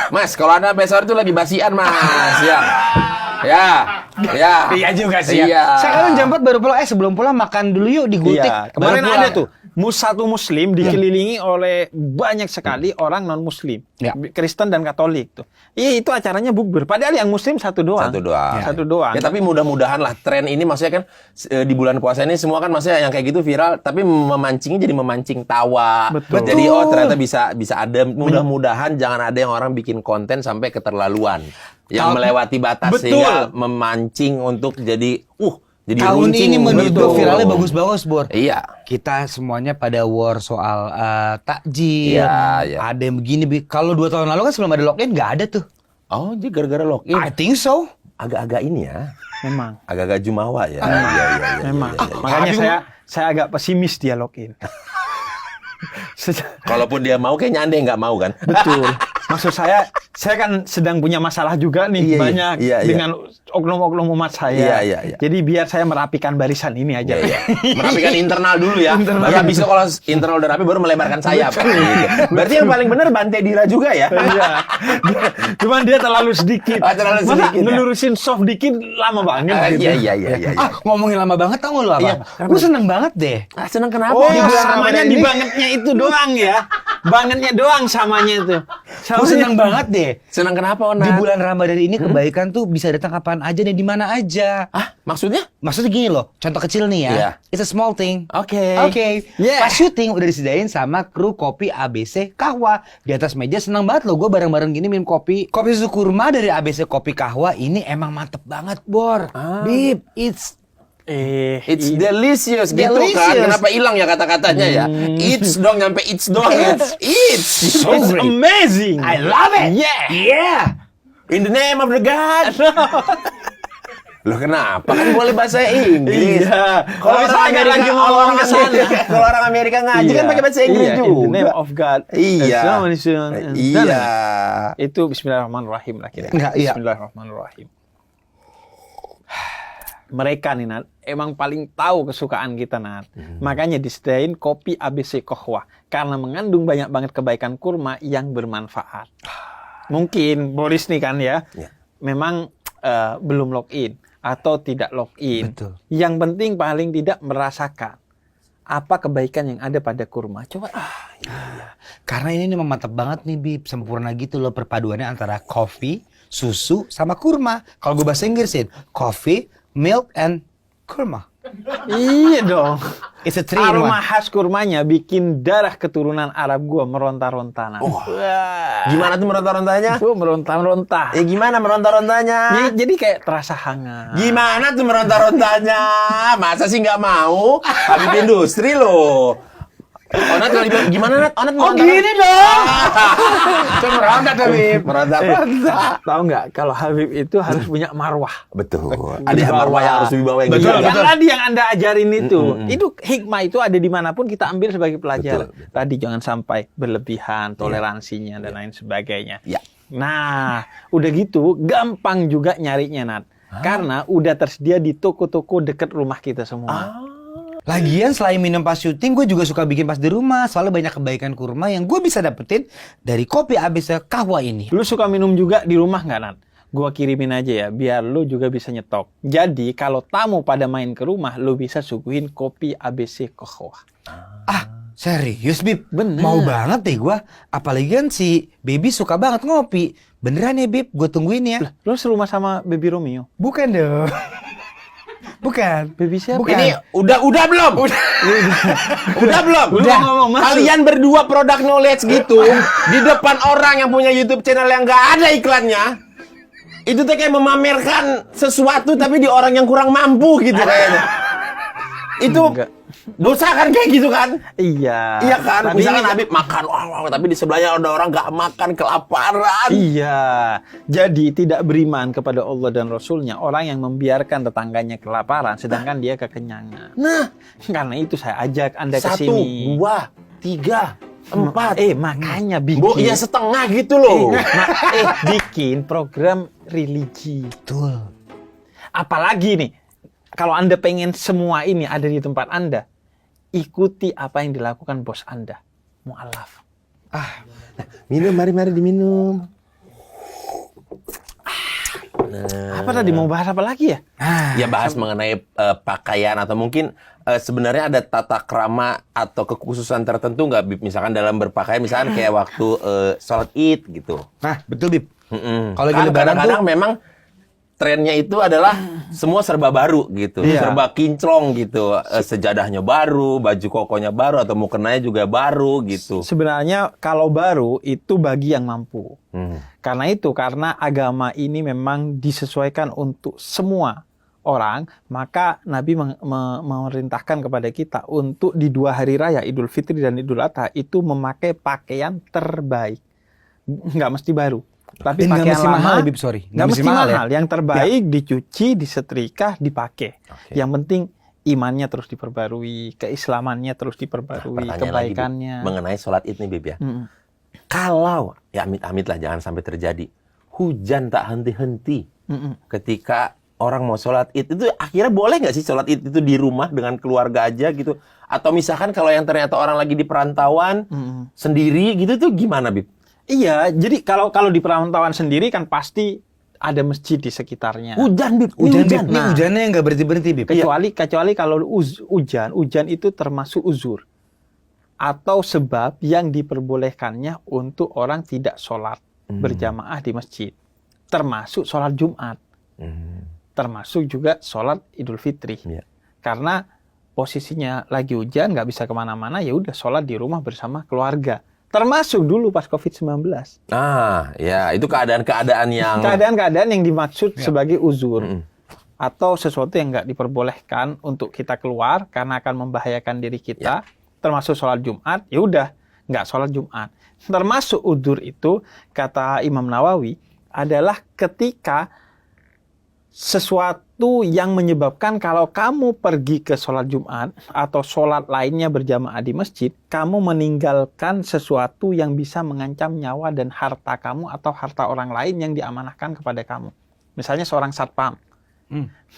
Mas, kalau Anda besok itu lagi basian, Mas. Ya. Iya juga sih. Iya. Ya. Saya kan jam 4 baru pulang. Sebelum pulang makan dulu yuk di Gultik. Iya, kemarin Baru ada pulang. tuh satu muslim dikelilingi oleh banyak sekali orang non muslim, Ya. Kristen dan Katolik tuh. Iya, itu acaranya bukber. Padahal yang muslim satu doang. Satu doang. Ya tapi mudah-mudahan lah tren ini maksudnya kan di bulan puasa ini semua kan maksudnya yang kayak gitu viral tapi memancingnya jadi memancing tawa. Betul. Jadi ternyata bisa ada mudah-mudahan jangan ada yang orang bikin konten sampai keterlaluan yang melewati batas Betul. sehingga memancing untuk jadi jadi Tahun runcing. ini menurut Betul. gue viralnya bagus-bagus, Bor. Iya. Kita semuanya pada war soal takjil. Iya. Ada yang begini. Kalau 2 tahun lalu kan sebelum ada lockdown nggak ada tuh. Oh, jadi gara-gara login. I think so. Agak-agak ini ya. Memang. Agak-agak jumawa ya. Iya. Memang. Iya. Makanya saya agak pesimis dia login. Kalaupun dia mau kayaknya Anda yang nggak mau kan? Betul. Maksud saya kan sedang punya masalah juga nih Iya, banyak iya. dengan oknum-oknum umat saya. Iya. Jadi biar saya merapikan barisan ini aja. Iya. Merapikan internal dulu ya. Baru habis itu kalau internal udah rapi baru melebarkan sayap. Gitu. Berarti yang paling benar Bante Dira juga ya. Iya. Cuman dia terlalu sedikit. Terlalu Masa sedikit, ya? ngelurusin soft dikit lama banget gitu. Iya. Ngomongin lama banget tau gak lu apa? Iya. Gue seneng banget deh. Senang kenapa? Oh, Di bulan samanya Ramadan di ini- bangetnya itu doang ya. Bangetnya doang samanya itu. Gue seneng banget deh. Senang kenapa, Ona? Di bulan Ramadan ini kebaikan tuh bisa datang kapan aja dan di mana aja. Maksudnya? Maksudnya gini loh, contoh kecil nih ya. Iya. It's a small thing. Oke. Yeah. Pas syuting udah disediain sama kru kopi ABC Kahwa. Di atas meja senang banget loh gue bareng-bareng gini minum kopi. Kopi susu kurma dari ABC Kopi Kahwa ini emang mantep banget, Bor. Bib, it's It's delicious gitu Delicious. kan. Kenapa hilang ya kata-katanya ya? It's dong nyampe it's dong. It's so It's great. amazing. I love it. Yeah. In the name of the God. Loh kenapa? Kan boleh bahasa Inggris. Iya. Kalau Tapi orang saya nggak Amerika lagi mau ngomong ke sana. Kalau orang Amerika ngaji kan pakai bahasa Inggris Iya, juga. in the name of God. Iya. Iya. Itu Bismillahirrahmanirrahim lah kira. Enggak, iya. Bismillahirrahmanirrahim. mereka nih Nat, emang paling tahu kesukaan kita Nat. Makanya disediain kopi ABC Kohwa karena mengandung banyak banget kebaikan kurma yang bermanfaat. Mungkin Boris nih kan ya, memang belum login atau tidak login. Betul. Yang penting paling tidak merasakan apa kebaikan yang ada pada kurma. Coba. Karena ini memang mantap banget nih Bib, sempurna gitu loh perpaduannya antara kopi, susu, sama kurma. Kalau gue bahasa Inggrisin, coffee, milk, and kurma. Iya dong. It's a three in Aroma one. khas kurmanya bikin darah keturunan Arab gua meronta-ronta. Nat. Wah. Gimana tuh meronta-rontanya? Gua meronta-ronta. Gimana meronta-rontanya? Jadi kayak terasa hangat. Gimana tuh meronta-rontanya? Masa sih nggak mau? Habib industri loh. Onat kalau dibilang gimana Nat? Onat Oh meronta. gini dong. Itu meronta tuh Bib. Meronta-meronta. Tahu nggak kalau Habib itu harus punya marwah. Betul. Ada marwah yang harus dibawa yang Betul, gila. Yang tadi yang Anda ajarin itu hikmah itu ada dimanapun kita ambil sebagai pelajaran. Betul. Tadi jangan sampai berlebihan, toleransinya dan lain sebagainya. Ya. Nah, udah gitu gampang juga nyarinya Nat. Karena udah tersedia di toko-toko dekat rumah kita semua. Lagian selain minum pas syuting, gue juga suka bikin pas di rumah. Soalnya banyak kebaikan kurma yang gue bisa dapetin dari kopi ABC Kahwa ini. Lu suka minum juga di rumah nggak Nat? Gua kirimin aja ya, biar lu juga bisa nyetok. Jadi kalau tamu pada main ke rumah, lu bisa suguhin kopi ABC Kahwa. Ah, serius Bib? Bener. Mau banget deh gue. Apalagi kan si Baby suka banget ngopi. Beneran ya Bib? Gue tungguin ya. Lu serumah sama Baby Romeo? Bukan dong. Bukan. Baby siapa? Bukan. Ini udah belum? Udah belum? Udah ngomong, masuk. Kalian berdua product knowledge gitu di depan orang yang punya YouTube channel yang nggak ada iklannya. Itu tuh kayak memamerkan sesuatu tapi di orang yang kurang mampu gitu kayaknya. Itu Enggak. dosa kan kayak gitu kan? Iya. Iya kan? Tapi Misalkan ini- Habib makan, wah, tapi di sebelahnya ada orang nggak makan kelaparan. Iya. Jadi tidak beriman kepada Allah dan Rasulnya orang yang membiarkan tetangganya kelaparan sedangkan dia kekenyangan. Nah, Karena itu saya ajak Anda ke 1, sini. 2, 3, 4. Makanya bikin. Bu, iya setengah gitu loh. Bikin program religi. Betul. Apalagi nih, kalau Anda pengen semua ini ada di tempat Anda, ikuti apa yang dilakukan bos Anda. Mu'alaf. Minum, mari diminum. Apa tadi mau bahas apa lagi ya? Ya bahas mengenai pakaian atau mungkin sebenarnya ada tata krama atau kekhususan tertentu nggak, Bib? Misalkan dalam berpakaian, misalkan kayak waktu sholat Id gitu. Nah, betul Bib. Mm-mm. Kalau lagi Kan lebaran kadang-kadang tuh- memang trennya itu adalah semua serba baru gitu, Iya. serba kinclong gitu, sejadahnya baru, baju kokonya baru atau mukenanya juga baru gitu. Sebenarnya kalau baru itu bagi yang mampu. Hmm. Karena agama ini memang disesuaikan untuk semua orang, maka Nabi memerintahkan kepada kita untuk di 2 hari raya Idul Fitri dan Idul Adha itu memakai pakaian terbaik. Nggak mesti baru. Tapi Dan nggak pakaian mesti lama, mahal, Bib, sorry. nggak mesti mahal. ya? Yang terbaik dicuci, disetrika, dipakai. Oke. Yang penting imannya terus diperbarui, keislamannya terus diperbarui, Pertanyaan lagi, Bib, kebaikannya. mengenai sholat Id nih, Bib ya. Mm-mm. Kalau ya amit-amit lah jangan sampai terjadi hujan tak henti-henti Mm-mm. ketika orang mau sholat Id, itu akhirnya boleh nggak sih sholat Id itu di rumah dengan keluarga aja gitu? Atau misalkan kalau yang ternyata orang lagi di perantauan Mm-mm. sendiri gitu tuh gimana, Bib? Iya, jadi kalau di perantauan sendiri kan pasti ada masjid di sekitarnya. Hujan, Bib. Hujan, Bib. Hujan. Ini Nah. hujannya nggak berhenti-berhenti, Bib. Kecuali kalau hujan itu termasuk uzur atau sebab yang diperbolehkannya untuk orang tidak sholat berjamaah di masjid, termasuk sholat Jumat, Hmm. termasuk juga sholat Idul Fitri. Iya. Karena posisinya lagi hujan, nggak bisa kemana-mana, ya udah sholat di rumah bersama keluarga. Termasuk dulu pas COVID-19. Ah, ya itu keadaan-keadaan yang Keadaan-keadaan yang dimaksud sebagai uzur. Mm-mm. Atau sesuatu yang nggak diperbolehkan untuk kita keluar karena akan membahayakan diri kita, termasuk sholat Jumat, ya udah nggak sholat Jumat. Termasuk udzur itu, kata Imam Nawawi, adalah ketika sesuatu yang menyebabkan kalau kamu pergi ke sholat Jumat atau sholat lainnya berjamaah di masjid, kamu meninggalkan sesuatu yang bisa mengancam nyawa dan harta kamu atau harta orang lain yang diamanahkan kepada kamu. Misalnya seorang satpam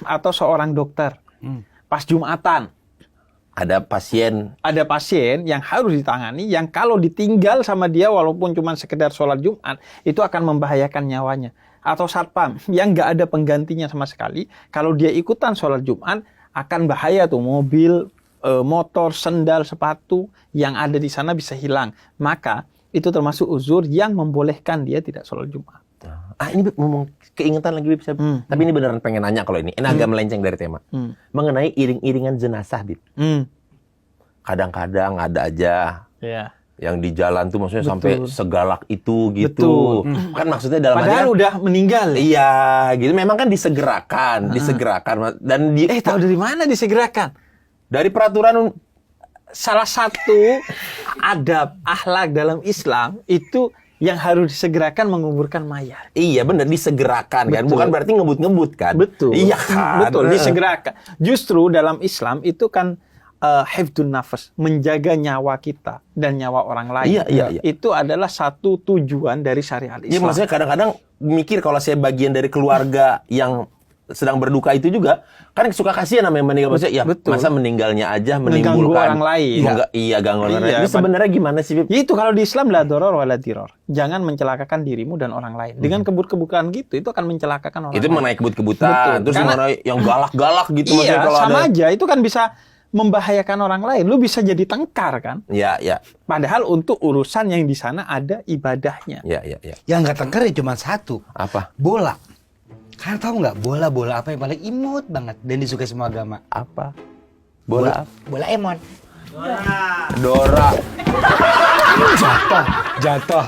atau seorang dokter pas Jumatan Ada pasien. ada pasien yang harus ditangani yang kalau ditinggal sama dia walaupun cuma sekedar sholat Jumat itu akan membahayakan nyawanya. Atau satpam yang nggak ada penggantinya sama sekali, kalau dia ikutan sholat Jumat akan bahaya tuh, mobil, motor, sendal, sepatu yang ada di sana bisa hilang. Maka itu termasuk uzur yang membolehkan dia tidak sholat Jumat. Ini Bib, ngomong keingetan lagi Bib. Tapi ini beneran pengen nanya kalau ini. Ini agak melenceng dari tema. Mengenai iring-iringan jenazah Bib. Kadang-kadang ada aja Ya. yang di jalan tuh maksudnya sampai Betul. segalak itu gitu. Kan maksudnya dalam Padahal artian- udah meninggal. Iya, gitu. Memang kan disegerakan dan Tahu dari mana disegerakan? dari peraturan Salah satu adab akhlak dalam Islam itu yang harus disegerakan menguburkan mayat. iya bener disegerakan kan, Betul. bukan berarti ngebut-ngebut kan. Betul. Iya kan. Betul, disegerakan. Justru dalam Islam itu kan hifdzun nafas, menjaga nyawa kita dan nyawa orang lain. Iya. Itu adalah satu tujuan dari syariat Iya, Islam. maksudnya kadang-kadang mikir kalau saya bagian dari keluarga yang sedang berduka itu juga kan suka kasihan namanya meninggal, maksudnya ya Betul. masa meninggalnya aja Mengganggu menimbulkan orang lain. Iya, ganggu orang lain. Iya, Ini sebenarnya gimana sih, Bib? Ya itu kalau di Islam la doror wala diror. Jangan mencelakakan dirimu dan orang lain. Dengan kebut-kebutan gitu itu akan mencelakakan orang Itu lain. mengenai kebut-kebutan, Betul. terus Karena- mengenai yang galak-galak gitu Iya, maksudnya kalau sama ada. aja. Itu kan bisa membahayakan orang lain. Lu bisa jadi tengkar kan? Iya. Padahal untuk urusan yang di sana ada ibadahnya. Iya. Yang nggak tengkar ya cuma satu. Apa? Bola. Kalian tahu nggak bola apa yang paling imut banget dan disukai semua agama? Apa? Bola. Bola Emon. Dora. Jatuh.